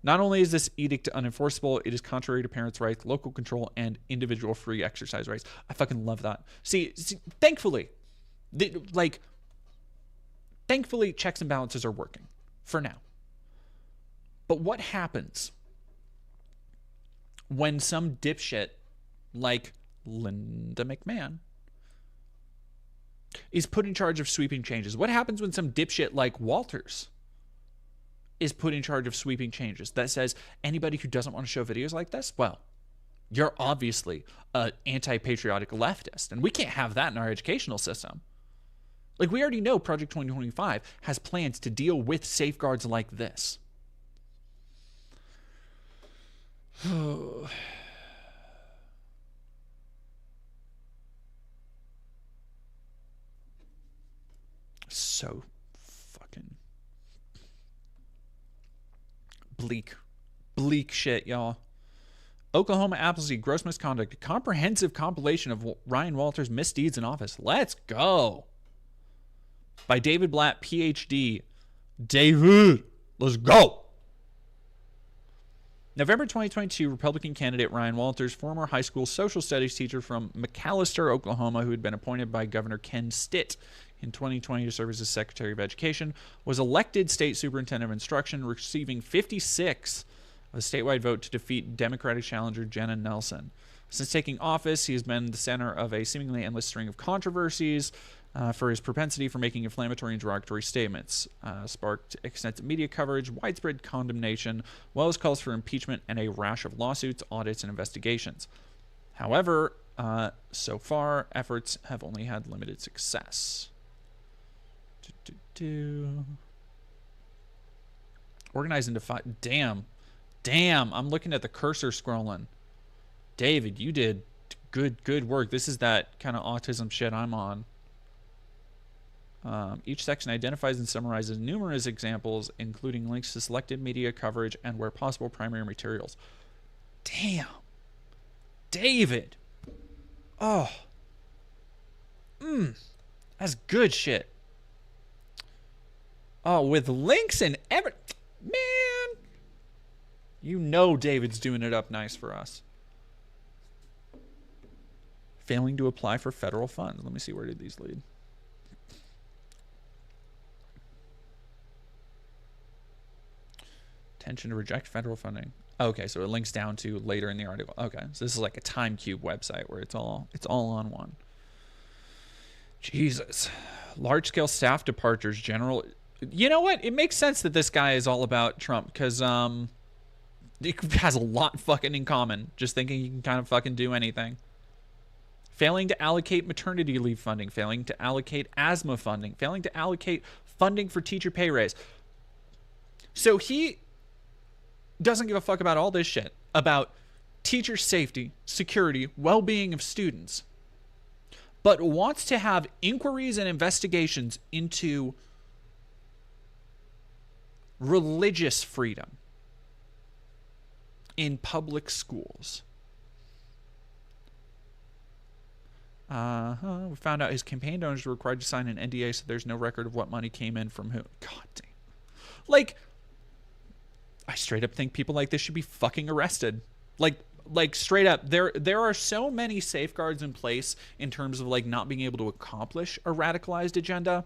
Speaker 1: Not only is this edict unenforceable, it is contrary to parents' rights, local control, and individual free exercise rights. I fucking love that. See thankfully, thankfully, checks and balances are working for now. But what happens when some dipshit like Linda McMahon is put in charge of sweeping changes? What happens when some dipshit like Walters is put in charge of sweeping changes that says anybody who doesn't want to show videos like this, well, you're obviously an anti-patriotic leftist, and we can't have that in our educational system. Like, we already know Project 2025 has plans to deal with safeguards like this. So fucking bleak shit, y'all. Oklahoma Appleseed, gross misconduct, a comprehensive compilation of Ryan Walters' misdeeds in office. Let's go. By David Blatt, PhD. David, let's go. November 2022, Republican candidate Ryan Walters, former high school social studies teacher from McAlester, Oklahoma, who had been appointed by Governor Ken Stitt in 2020 to serve as Secretary of Education, was elected state superintendent of instruction, receiving 56 of a statewide vote to defeat Democratic challenger Jenna Nelson. Since taking office, he has been the center of a seemingly endless string of controversies for his propensity for making inflammatory and derogatory statements, sparked extensive media coverage, widespread condemnation, as well as calls for impeachment and a rash of lawsuits, audits, and investigations. However, so far, efforts have only had limited success. Organized into five. Damn, I'm looking at the cursor scrolling. David, you did good work. This is that kind of autism shit I'm on. Each section identifies and summarizes numerous examples, including links to selected media coverage and, where possible, primary materials. Damn. David. Oh. That's good shit. Oh, with links and man. You know David's doing it up nice for us. Failing to apply for federal funds. Let me see, where did these lead? Intention to reject federal funding. Okay, so it links down to later in the article. Okay, so this is like a Time Cube website where it's all on one. Jesus. Large-scale staff departures, general. You know what? It makes sense that this guy is all about Trump, because he has a lot fucking in common. Just thinking he can kind of fucking do anything. Failing to allocate maternity leave funding, failing to allocate asthma funding, failing to allocate funding for teacher pay raise. So he doesn't give a fuck about all this shit, about teacher safety, security, well-being of students, but wants to have inquiries and investigations into religious freedom in public schools. We found out his campaign donors were required to sign an NDA, so there's no record of what money came in from who. God damn. Like, I straight up think people like this should be fucking arrested. Like straight up, there are so many safeguards in place in terms of like not being able to accomplish a radicalized agenda.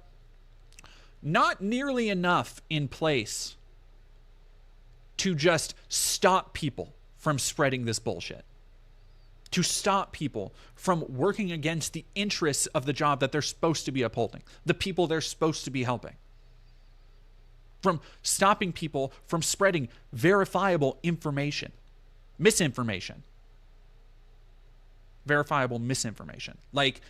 Speaker 1: Not nearly enough in place to just stop people from spreading this bullshit. To stop people from working against the interests of the job that they're supposed to be upholding, the people they're supposed to be helping. From stopping people from spreading verifiable information. Misinformation. Verifiable misinformation. Like,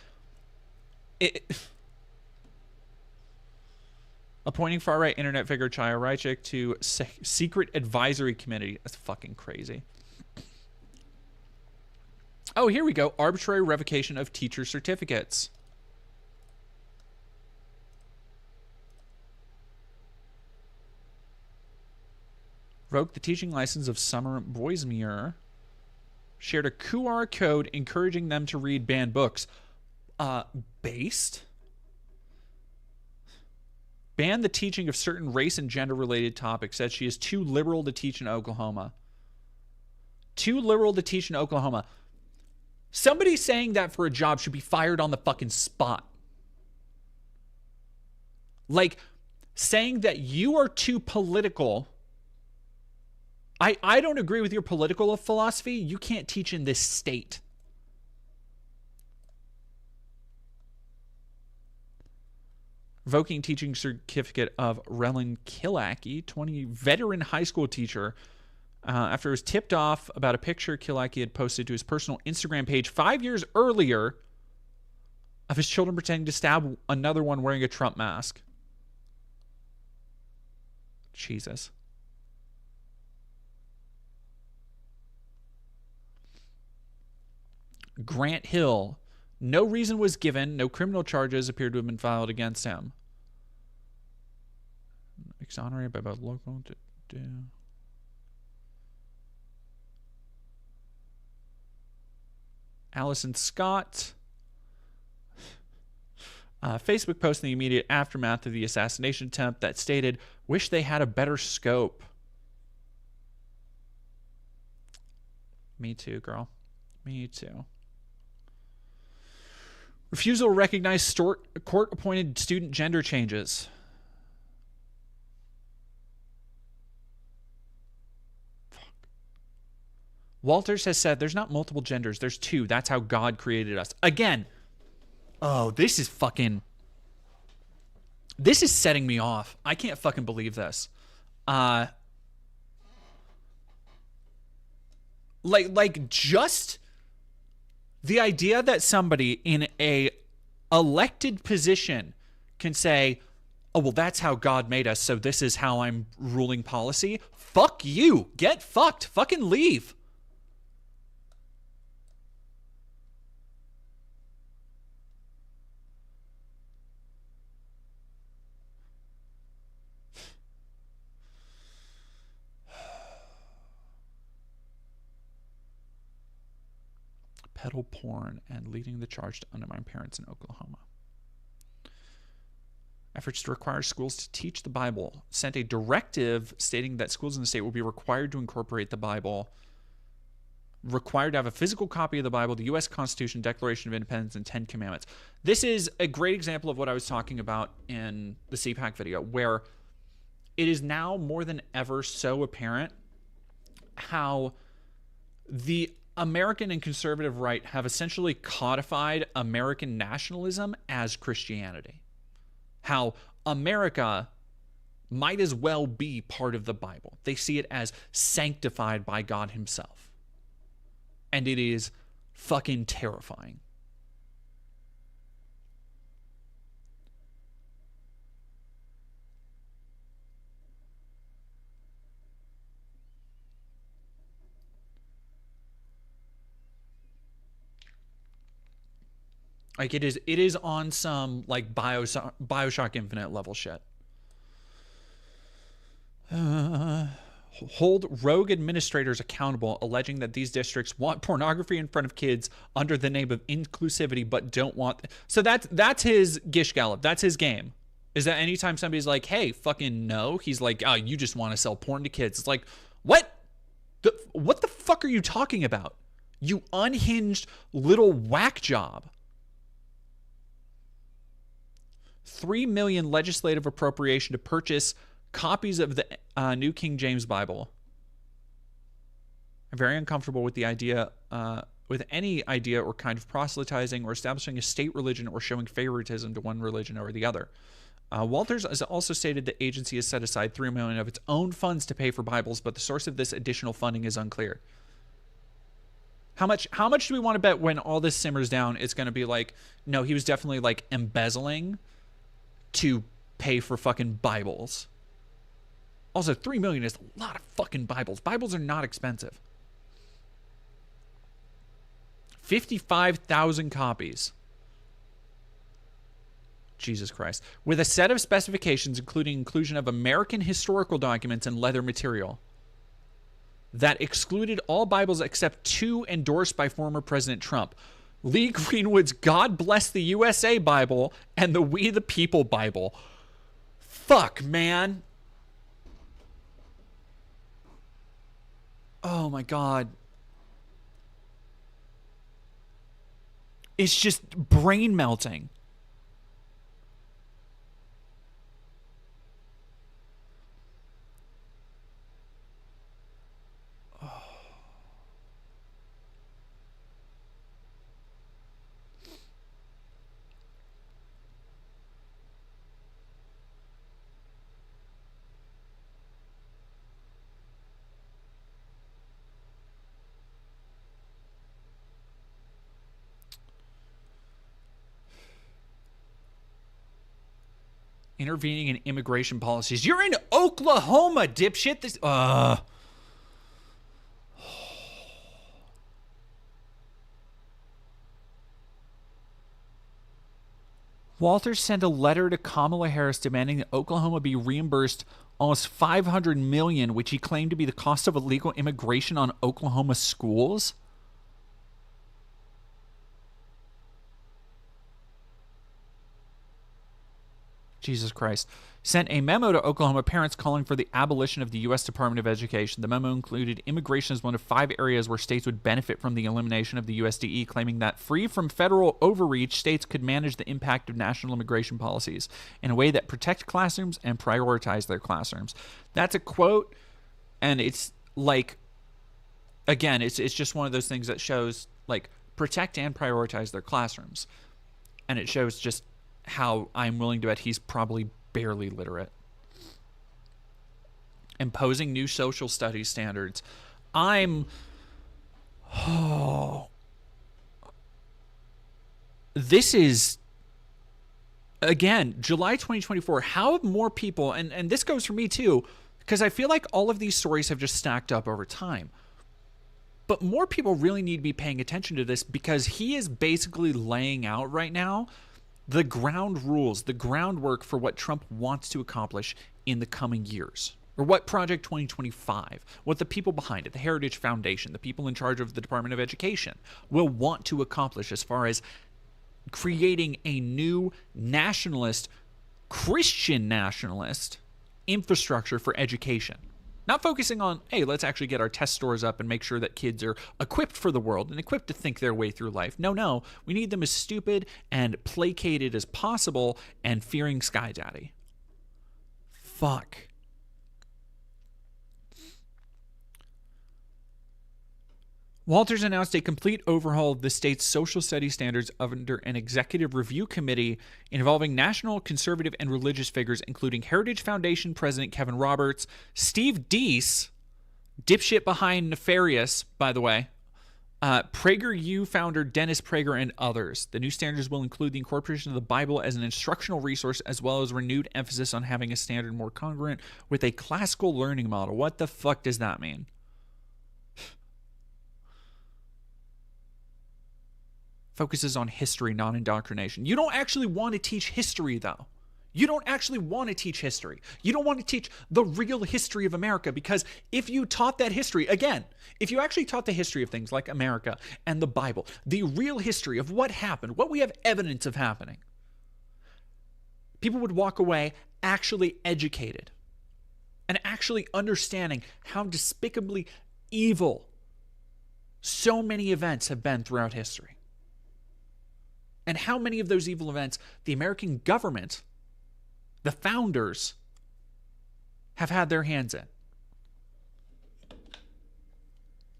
Speaker 1: appointing far-right internet figure Chaya Raichik to secret advisory committee. That's fucking crazy. Oh, here we go. Arbitrary revocation of teacher certificates. Revoked the teaching license of Summer Boismere. Shared a QR code encouraging them to read banned books. Based? Banned the teaching of certain race and gender-related topics. Said she is too liberal to teach in Oklahoma. Too liberal to teach in Oklahoma. Somebody saying that for a job should be fired on the fucking spot. Like, saying that you are too political. I don't agree with your political philosophy. You can't teach in this state. Revoking teaching certificate of Relin Kilaki, 20 veteran high school teacher, after it was tipped off about a picture Kilaki had posted to his personal Instagram page 5 years earlier of his children pretending to stab another one wearing a Trump mask. Jesus. Grant Hill. No reason was given. No criminal charges appeared to have been filed against him. Exonerated by both local... Allison Scott. Facebook post in the immediate aftermath of the assassination attempt that stated, wish they had a better scope. Me too, girl. Me too. Refusal to recognize court-appointed student gender changes. Fuck. Walters has said there's not multiple genders. There's two. That's how God created us. Again. Oh, this is fucking... This is setting me off. I can't fucking believe this. Like just... The idea that somebody in a elected position can say, oh, well, that's how God made us, so this is how I'm ruling policy. Fuck you. Get fucked. Fucking leave. Peddle porn and leading the charge to undermine parents in Oklahoma. Efforts to require schools to teach the Bible sent a directive stating that schools in the state will be required to incorporate the Bible, required to have a physical copy of the Bible, the U.S. Constitution, Declaration of Independence, and 10 Commandments. This is a great example of what I was talking about in the CPAC video, where it is now more than ever so apparent how the American and conservative right have essentially codified American nationalism as Christianity. How America might as well be part of the Bible. They see it as sanctified by God himself. And it is fucking terrifying. Like it is on some like Bioshock Infinite level shit. Hold rogue administrators accountable, alleging that these districts want pornography in front of kids under the name of inclusivity, but don't want. So that's his gish gallop. That's his game. Is that anytime somebody's like, "Hey, fucking no," he's like, "Oh, you just want to sell porn to kids." It's like, what? What the fuck are you talking about? You unhinged little whack job. 3 million legislative appropriation to purchase copies of the New King James Bible. I'm very uncomfortable with the idea, with any idea or kind of proselytizing or establishing a state religion or showing favoritism to one religion over the other. Walters has also stated the agency has set aside $3 million of its own funds to pay for Bibles, but the source of this additional funding is unclear. How much do we want to bet when all this simmers down, it's going to be like, no, he was definitely like embezzling to pay for fucking Bibles. Also, $3 million is a lot of fucking Bibles. Bibles are not expensive. 55,000 copies. Jesus Christ. With a set of specifications, including inclusion of American historical documents and leather material, that excluded all Bibles except 2 endorsed by former President Trump. Lee Greenwood's God Bless the USA Bible and the We the People Bible. Fuck, man. Oh my God. It's just brain melting. Intervening in immigration policies. You're in Oklahoma, dipshit. This Walters sent a letter to Kamala Harris demanding that Oklahoma be reimbursed almost $500 million, which he claimed to be the cost of illegal immigration on Oklahoma schools. Jesus Christ. Sent a memo to Oklahoma parents calling for the abolition of the U.S. Department of Education. The memo included immigration as one of 5 areas where states would benefit from the elimination of the USDE, claiming that free from federal overreach, states could manage the impact of national immigration policies in a way that protect classrooms and prioritize their classrooms. That's a quote, and it's like, again, it's just one of those things that shows, like, protect and prioritize their classrooms. And it shows just how I'm willing to bet he's probably barely literate. Imposing new social studies standards. This is, again, July 2024. How have more people, and this goes for me too, because I feel like all of these stories have just stacked up over time. But more people really need to be paying attention to this, because he is basically laying out right now the ground rules, the groundwork for what Trump wants to accomplish in the coming years, or what Project 2025, what the people behind it, the Heritage Foundation, the people in charge of the Department of Education, will want to accomplish as far as creating a new nationalist, Christian nationalist infrastructure for education. Not focusing on, hey, let's actually get our test scores up and make sure that kids are equipped for the world and equipped to think their way through life. No. We need them as stupid and placated as possible and fearing Sky Daddy. Fuck. Walters announced a complete overhaul of the state's social studies standards under an executive review committee involving national conservative and religious figures, including Heritage Foundation President Kevin Roberts, Steve Deese, dipshit behind Nefarious, by the way, PragerU founder Dennis Prager, and others. The new standards will include the incorporation of the Bible as an instructional resource, as well as renewed emphasis on having a standard more congruent with a classical learning model. What the fuck does that mean? Focuses on history, not indoctrination. You don't actually want to teach history, though. You don't actually want to teach history. You don't want to teach the real history of America, because if you taught that history, again, if you actually taught the history of things like America and the Bible, the real history of what happened, what we have evidence of happening, people would walk away actually educated and actually understanding how despicably evil so many events have been throughout history. And how many of those evil events the American government, the founders, have had their hands in.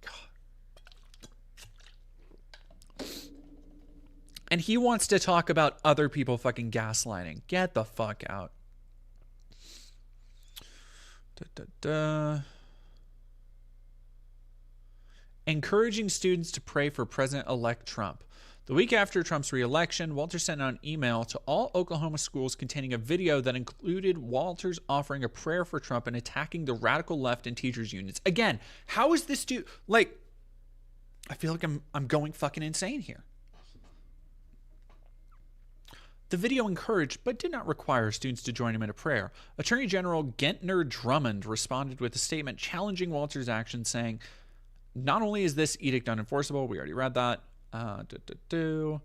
Speaker 1: God. And he wants to talk about other people fucking gaslighting. Get the fuck out. Encouraging students to pray for President-elect Trump. The week after Trump's re-election, Walters sent out an email to all Oklahoma schools containing a video that included Walters offering a prayer for Trump and attacking the radical left and teachers unions. Again, how is this dude, like, I feel like I'm going fucking insane here. The video encouraged, but did not require, students to join him in a prayer. Attorney General Gentner Drummond responded with a statement challenging Walters' actions, saying, not only is this edict unenforceable, we already read that. The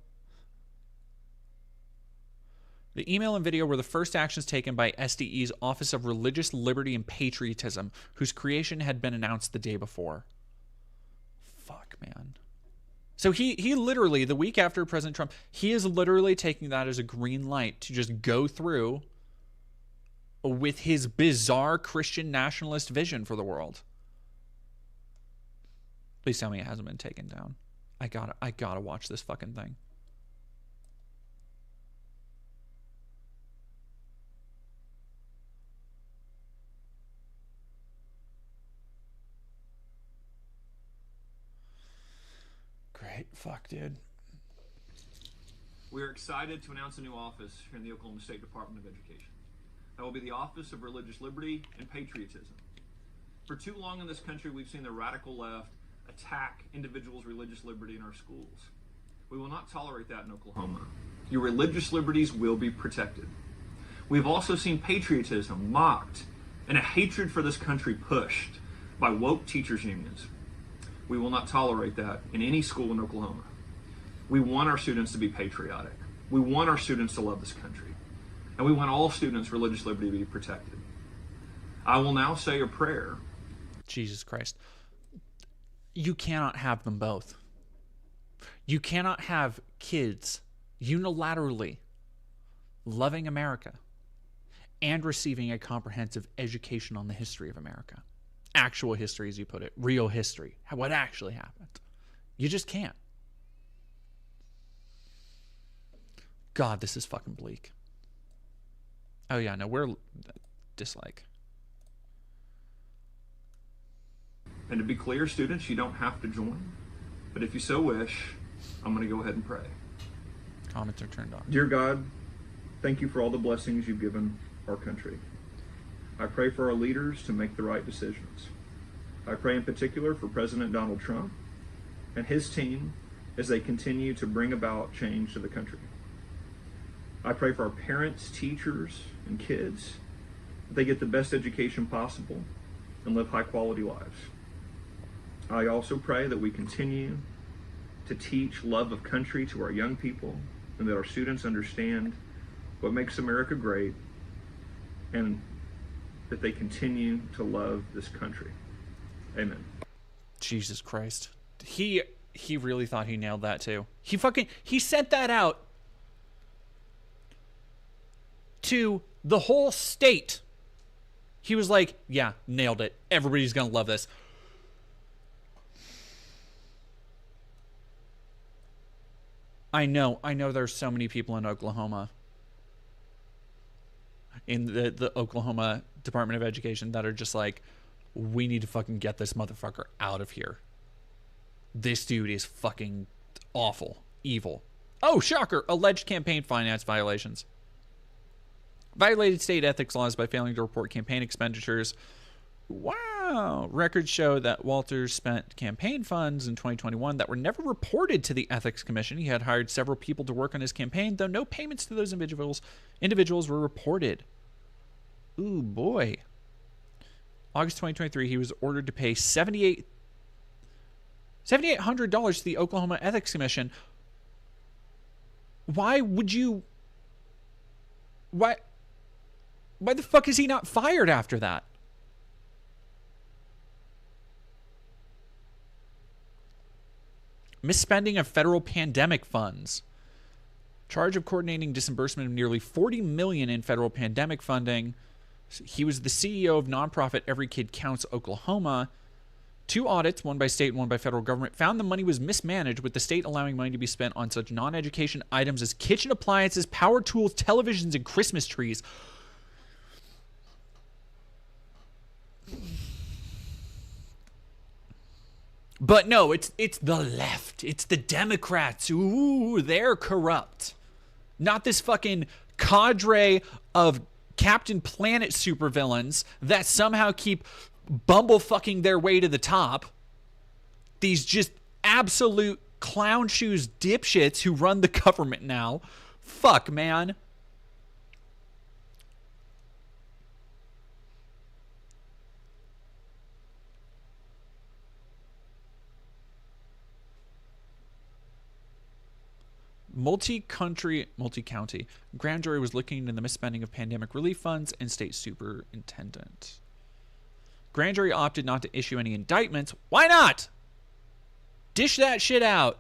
Speaker 1: email and video were the first actions taken by SDE's Office of Religious Liberty and Patriotism, whose creation had been announced the day before. Fuck, man. So he literally, the week after President Trump, he is literally taking that as a green light to just go through with his bizarre Christian nationalist vision for the world. Please tell me it hasn't been taken down. I gotta watch this fucking thing. Great. Fuck, dude.
Speaker 8: We are excited to announce a new office here in the Oklahoma State Department of Education. That will be the Office of Religious Liberty and Patriotism. For too long in this country, we've seen the radical left attack individuals' religious liberty in our schools. We will not tolerate that in Oklahoma. Your religious liberties will be protected. We've also seen patriotism mocked and a hatred for this country pushed by woke teachers unions. We will not tolerate that in any school in Oklahoma. We want our students to be patriotic. We want our students to love this country. And we want all students' religious liberty to be protected. I will now say a prayer.
Speaker 1: Jesus Christ. You cannot have them both. You cannot have kids unilaterally loving America and receiving a comprehensive education on the history of America. Actual history, as you put it. Real history. What actually happened. You just can't. God, this is fucking bleak. Oh yeah, no, we're dislike.
Speaker 8: And to be clear, students, you don't have to join. But if you so wish, I'm going to go ahead and pray.
Speaker 1: Comments are turned on.
Speaker 8: Dear God, thank you for all the blessings you've given our country. I pray for our leaders to make the right decisions. I pray in particular for President Donald Trump and his team as they continue to bring about change to the country. I pray for our parents, teachers, and kids that they get the best education possible and live high-quality lives. I also pray that we continue to teach love of country to our young people and that our students understand what makes America great and that they continue to love this country. Amen.
Speaker 1: Jesus Christ. He really thought he nailed that too. He sent that out to the whole state. He was like, yeah, nailed it. Everybody's gonna love this. I know there's so many people in Oklahoma, in the Oklahoma Department of Education, that are just like, we need to fucking get this motherfucker out of here. This dude is fucking awful. Evil. Oh, shocker. Alleged campaign finance violations. Violated state ethics laws by failing to report campaign expenditures Wow. Records show that Walters spent campaign funds in 2021 that were never reported to the Ethics Commission. He had hired several people to work on his campaign, though no payments to those individuals were reported. Ooh, boy. August 2023, he was ordered to pay $7,800 to the Oklahoma Ethics Commission. Why would you... Why the fuck is he not fired after that? Misspending of federal pandemic funds. Charge of coordinating disbursement of nearly $40 million in federal pandemic funding. He was the CEO of nonprofit Every Kid Counts Oklahoma. 2 audits, one by state and one by federal government, found the money was mismanaged, with the state allowing money to be spent on such non-education items as kitchen appliances, power tools, televisions, and Christmas trees. But no, it's the left. It's the Democrats. Ooh, they're corrupt. Not this fucking cadre of Captain Planet supervillains that somehow keep bumblefucking their way to the top. These just absolute clown shoes dipshits who run the government now. Fuck, man. Multi-county grand jury was looking into the misspending of pandemic relief funds and state superintendent. Grand jury opted not to issue any indictments. Why not? Dish that shit out.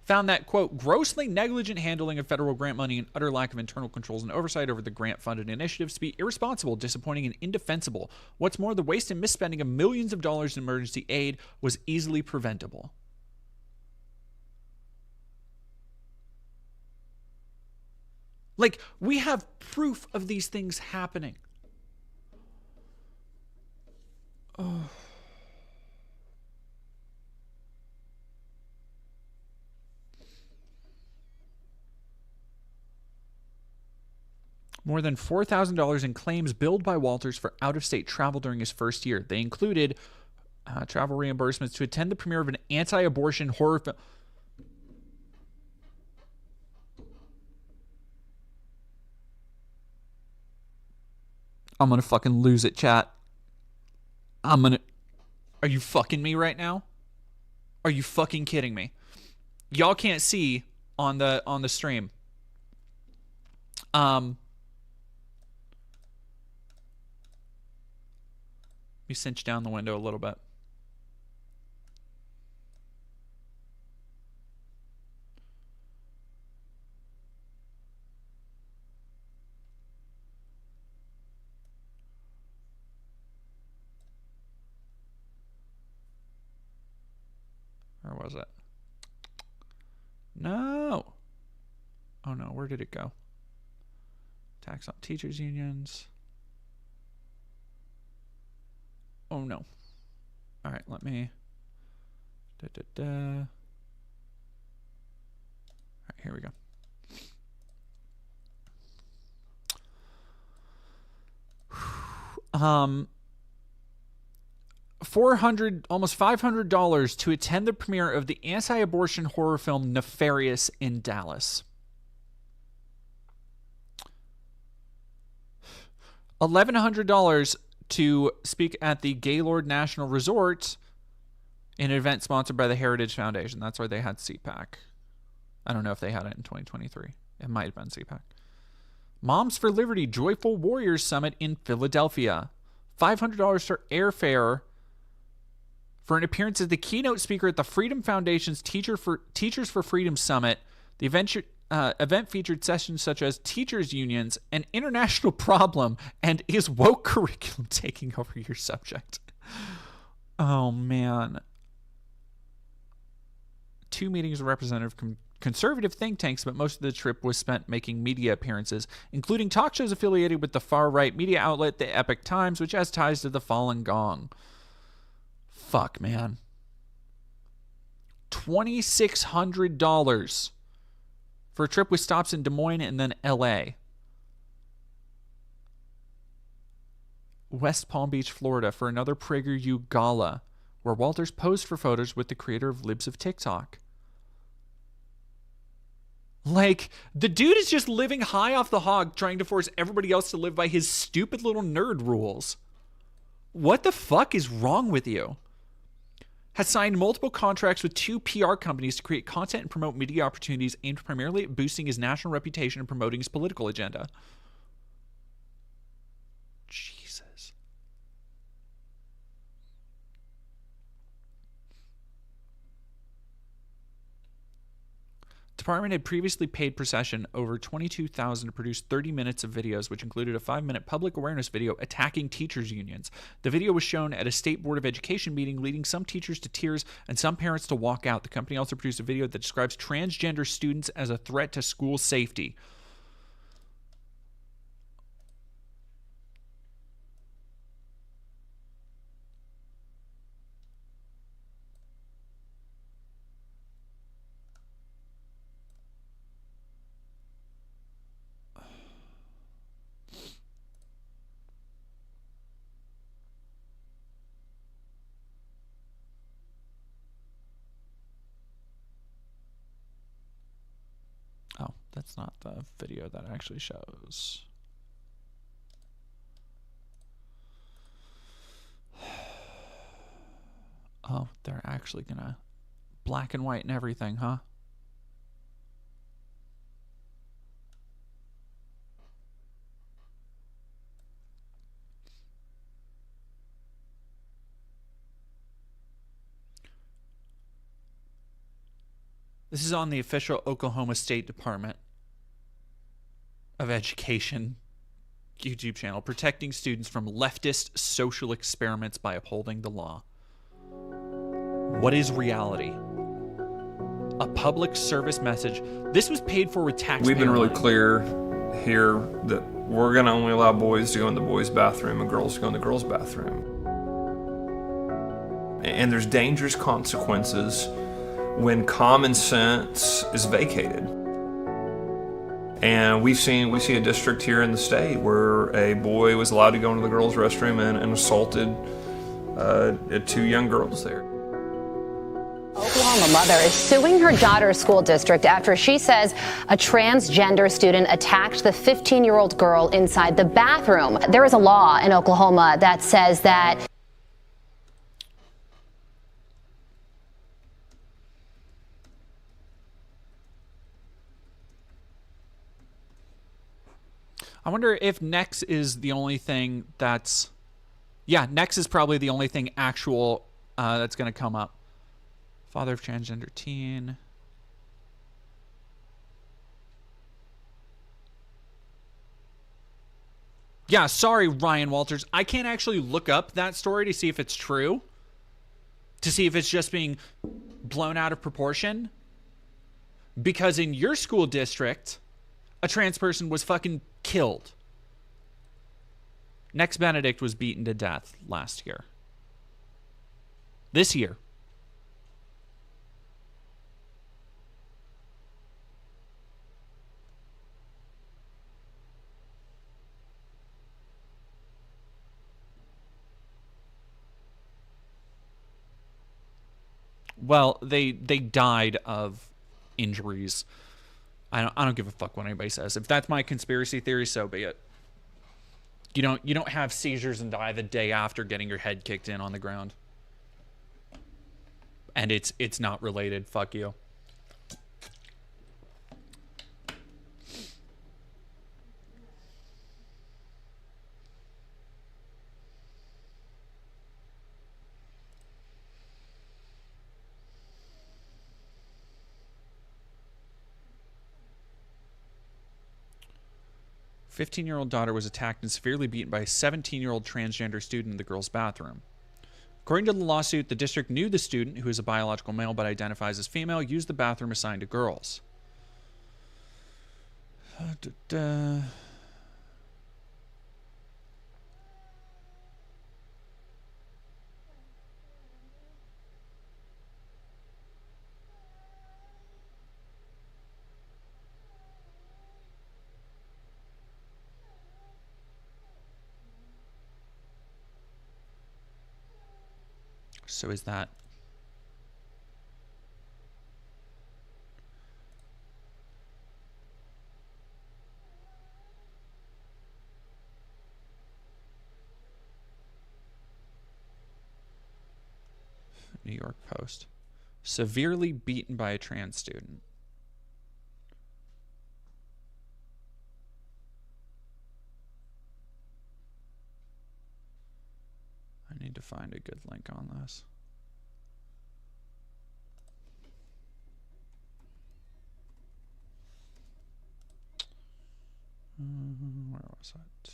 Speaker 1: Found that, quote, grossly negligent handling of federal grant money and utter lack of internal controls and oversight over the grant-funded initiatives to be irresponsible, disappointing, and indefensible. What's more, the waste and misspending of millions of dollars in emergency aid was easily preventable. Like, we have proof of these things happening. Oh. More than $4,000 in claims billed by Walters for out-of-state travel during his first year. They included travel reimbursements to attend the premiere of an anti-abortion horror film. I'm gonna fucking lose it, chat. Are you fucking me right now? Are you fucking kidding me? Y'all can't see on the stream. Let me cinch down the window a little bit. Where was it? No. Oh no, where did it go? Tax on teachers' unions. Oh no. All right, let me. All right, here we go. Almost $500 to attend the premiere of the anti-abortion horror film Nefarious in Dallas. $1,100 to speak at the Gaylord National Resort in an event sponsored by the Heritage Foundation. That's where they had CPAC. I don't know if they had it in 2023. It might have been CPAC. Moms for Liberty Joyful Warriors Summit in Philadelphia. $500 for airfare for an appearance as the keynote speaker at the Freedom Foundation's Teachers for Freedom Summit. The event featured sessions such as teachers' unions, an international problem, and is woke curriculum taking over your subject? Oh, man. 2 meetings with representative conservative think tanks, but most of the trip was spent making media appearances, including talk shows affiliated with the far-right media outlet, the Epoch Times, which has ties to the Falun Gong. Fuck, man. $2,600 for a trip with stops in Des Moines and then L.A. West Palm Beach, Florida, for another PragerU gala, where Walters posed for photos with the creator of Libs of TikTok. Like, the dude is just living high off the hog, trying to force everybody else to live by his stupid little nerd rules. What the fuck is wrong with you? Has signed multiple contracts with 2 PR companies to create content and promote media opportunities aimed primarily at boosting his national reputation and promoting his political agenda. Jesus. Department had previously paid Procession over $22,000 to produce 30 minutes of videos, which included a 5-minute public awareness video attacking teachers' unions. The video was shown at a state board of education meeting, leading some teachers to tears and some parents to walk out. The company also produced a video that describes transgender students as a threat to school safety. Oh, that's not the video that actually shows. Oh, they're actually gonna black and white and everything, huh? This is on the official Oklahoma State Department of Education YouTube channel, protecting students from leftist social experiments by upholding the law. What is reality? A public service message. This was paid for with taxpayer
Speaker 10: We've been really
Speaker 1: money.
Speaker 10: clear here that we're going to only allow boys to go in the boys' bathroom and girls to go in the girls' bathroom. And there's dangerous consequences when common sense is vacated. And we see a district here in the state where a boy was allowed to go into the girls' restroom and assaulted 2 young girls there.
Speaker 11: Oklahoma mother is suing her daughter's school district after she says a transgender student attacked the 15-year-old girl inside the bathroom. There is a law in Oklahoma that says that
Speaker 1: I wonder if Nex is the only thing that's... Yeah, Nex is probably the only thing actual that's going to come up. Father of transgender teen. Yeah, sorry, Ryan Walters. I can't actually look up that story to see if it's true. To see if it's just being blown out of proportion. Because in your school district, a trans person was fucking killed. Nex Benedict was beaten to death last year. This year. Well, they died of injuries. I don't give a fuck what anybody says. If that's my conspiracy theory, so be it. You don't have seizures and die the day after getting your head kicked in on the ground. And it's not related. Fuck you. A 15-year-old daughter was attacked and severely beaten by a 17-year-old transgender student in the girls' bathroom. According to the lawsuit, the district knew the student, who is a biological male but identifies as female, used the bathroom assigned to girls. So is that... New York Post. Severely beaten by a trans student. I need to find a good link on this. Where was it?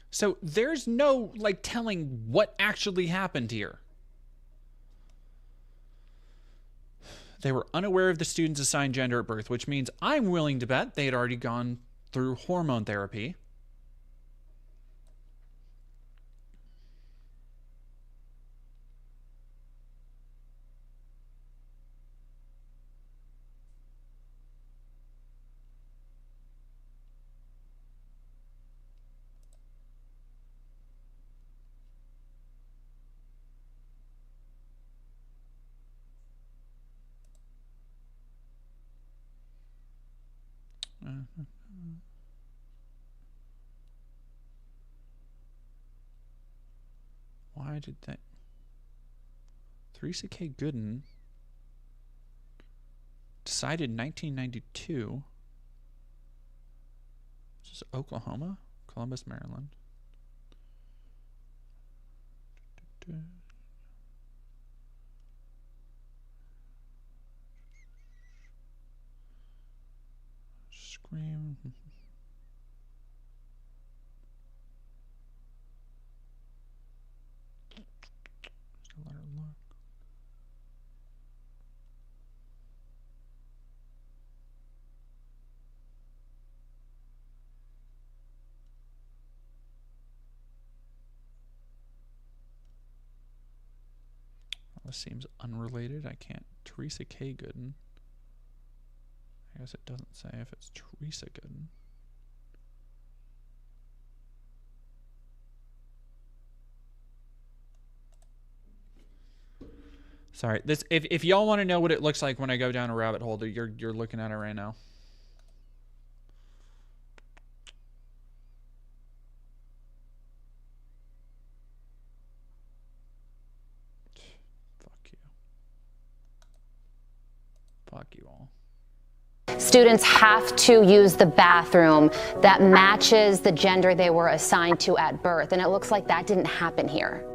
Speaker 1: So there's no like telling what actually happened here. They were unaware of the student's assigned gender at birth, which means I'm willing to bet they had already gone through hormone therapy. Why did that? Theresa K. Gooden decided in 1992. This is Oklahoma? Columbus, Maryland. Scream. Just let her look. This seems unrelated. I can't. Theresa K. Gooden. I guess it doesn't say if it's Theresa Gooden. Sorry. This if y'all want to know what it looks like when I go down a rabbit hole, you're looking at it right now. Fuck you all.
Speaker 11: Students have to use the bathroom that matches the gender they were assigned to at birth, and it looks like that didn't happen here.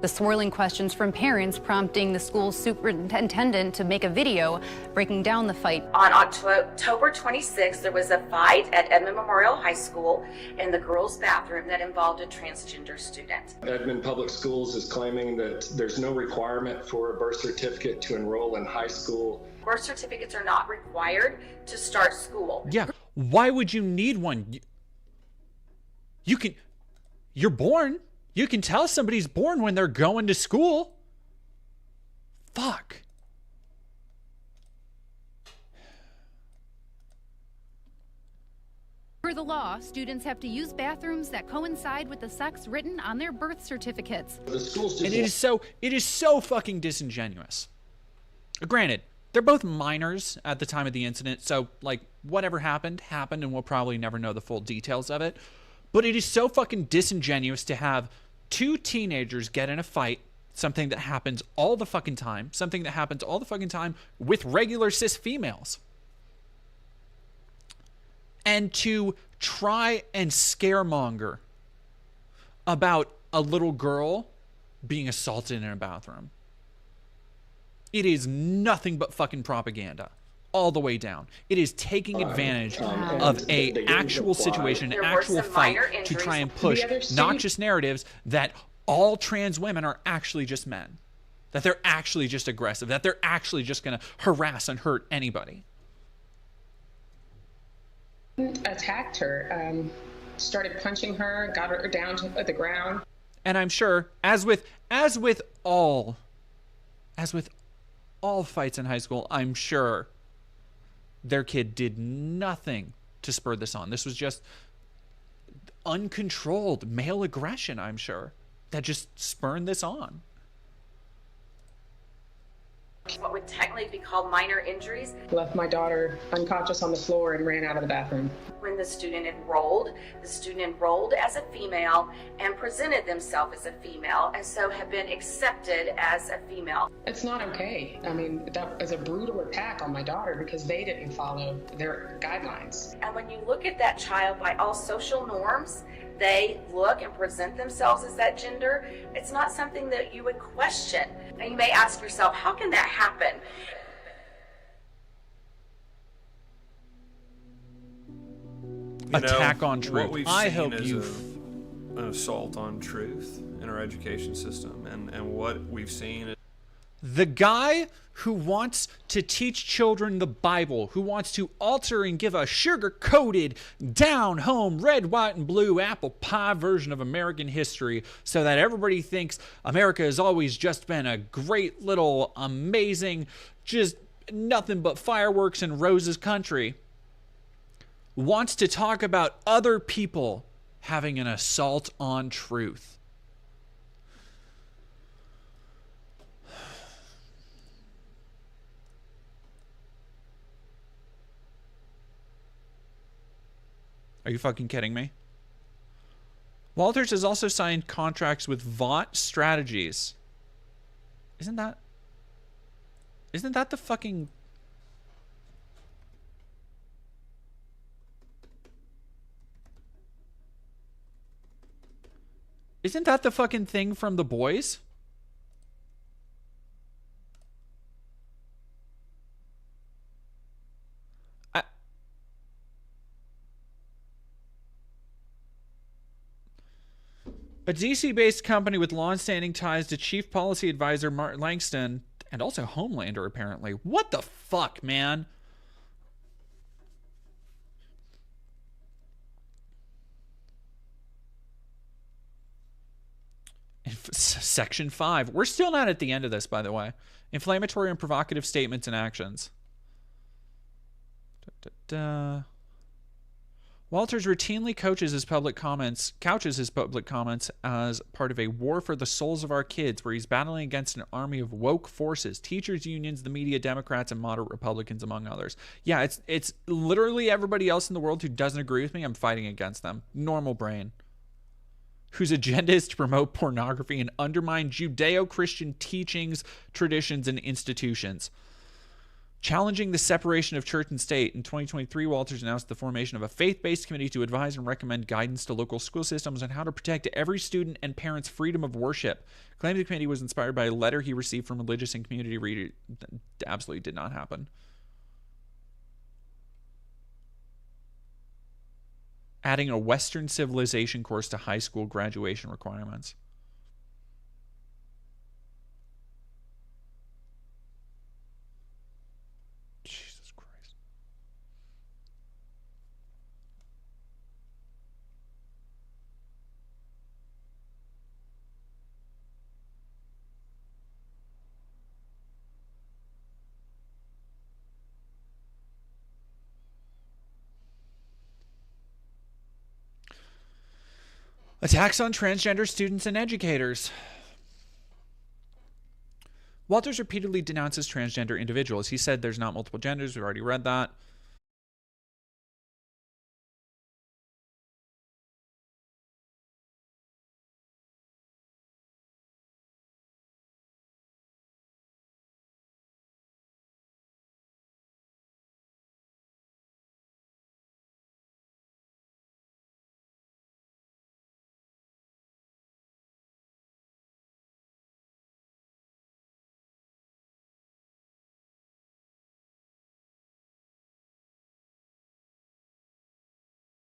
Speaker 12: The swirling questions from parents prompting the school superintendent to make a video breaking down the fight.
Speaker 13: On October 26th, there was a fight at Edmond Memorial High School in the girls' bathroom that involved a transgender student.
Speaker 14: Edmond Public Schools is claiming that there's no requirement for a birth certificate to enroll in high school.
Speaker 13: Birth certificates are not required to start school.
Speaker 1: Yeah, why would you need one? You're born. You can tell somebody's born when they're going to school. Fuck.
Speaker 12: Per the law, students have to use bathrooms that coincide with the sex written on their birth certificates.
Speaker 14: The schools just
Speaker 1: And it is so fucking disingenuous. Granted, they're both minors at the time of the incident, so like whatever happened, and we'll probably never know the full details of it. But it is so fucking disingenuous to have two teenagers get in a fight, something that happens all the fucking time, with regular cis females. And to try and scaremonger about a little girl being assaulted in a bathroom. It is nothing but fucking propaganda all the way down. It is taking advantage of a actual situation, an actual fight to try and push noxious narratives that all trans women are actually just men, that they're actually just aggressive, that they're actually just going to harass and hurt anybody.
Speaker 15: Attacked her, started punching her, got her down to the ground.
Speaker 1: And I'm sure, as with all fights in high school, I'm sure their kid did nothing to spur this on. This was just uncontrolled male aggression, I'm sure, that just spurred this on.
Speaker 13: What would technically be called minor injuries.
Speaker 15: Left my daughter unconscious on the floor and ran out of the bathroom.
Speaker 13: When the student enrolled as a female and presented themselves as a female, and so have been accepted as a female.
Speaker 15: It's not okay. I mean, that was a brutal attack on my daughter because they didn't follow their guidelines.
Speaker 13: And when you look at that child by all social norms, they look and present themselves as that gender. It's not something that you would question. And you may ask yourself, how can that happen?
Speaker 1: Attack on truth.
Speaker 10: What we've
Speaker 1: I
Speaker 10: seen
Speaker 1: hope
Speaker 10: is
Speaker 1: you've
Speaker 10: an assault on truth in our education system, and what we've seen is
Speaker 1: the guy who wants to teach children the Bible, who wants to alter and give a sugar-coated, down-home, red, white, and blue apple pie version of American history so that everybody thinks America has always just been a great little, amazing, just nothing but fireworks and roses country, wants to talk about other people having an assault on truth. Are you fucking kidding me? Walters has also signed contracts with Vought Strategies. Isn't that the fucking... Isn't that the fucking thing from The Boys? A DC-based company with long-standing ties to Chief Policy Advisor Mark Langston, and also Homelander, apparently. What the fuck, man? Section 5. We're still not at the end of this, by the way. Inflammatory and provocative statements and actions. Walters routinely couches his public comments as part of a war for the souls of our kids, where he's battling against an army of woke forces, teachers unions, the media, Democrats, and moderate Republicans, among others. Yeah, it's literally everybody else in the world who doesn't agree with me. I'm fighting against them. Normal brain. Whose agenda is to promote pornography and undermine Judeo-Christian teachings, traditions, and institutions. Challenging the separation of church and state, in 2023, Walters announced the formation of a faith-based committee to advise and recommend guidance to local school systems on how to protect every student and parent's freedom of worship. Claims the committee was inspired by a letter he received from religious and community readers. Absolutely did not happen. Adding a Western civilization course to high school graduation requirements. Jesus Christ. Attacks on transgender students and educators. Walters repeatedly denounces transgender individuals. He said there's not multiple genders. We've already read that.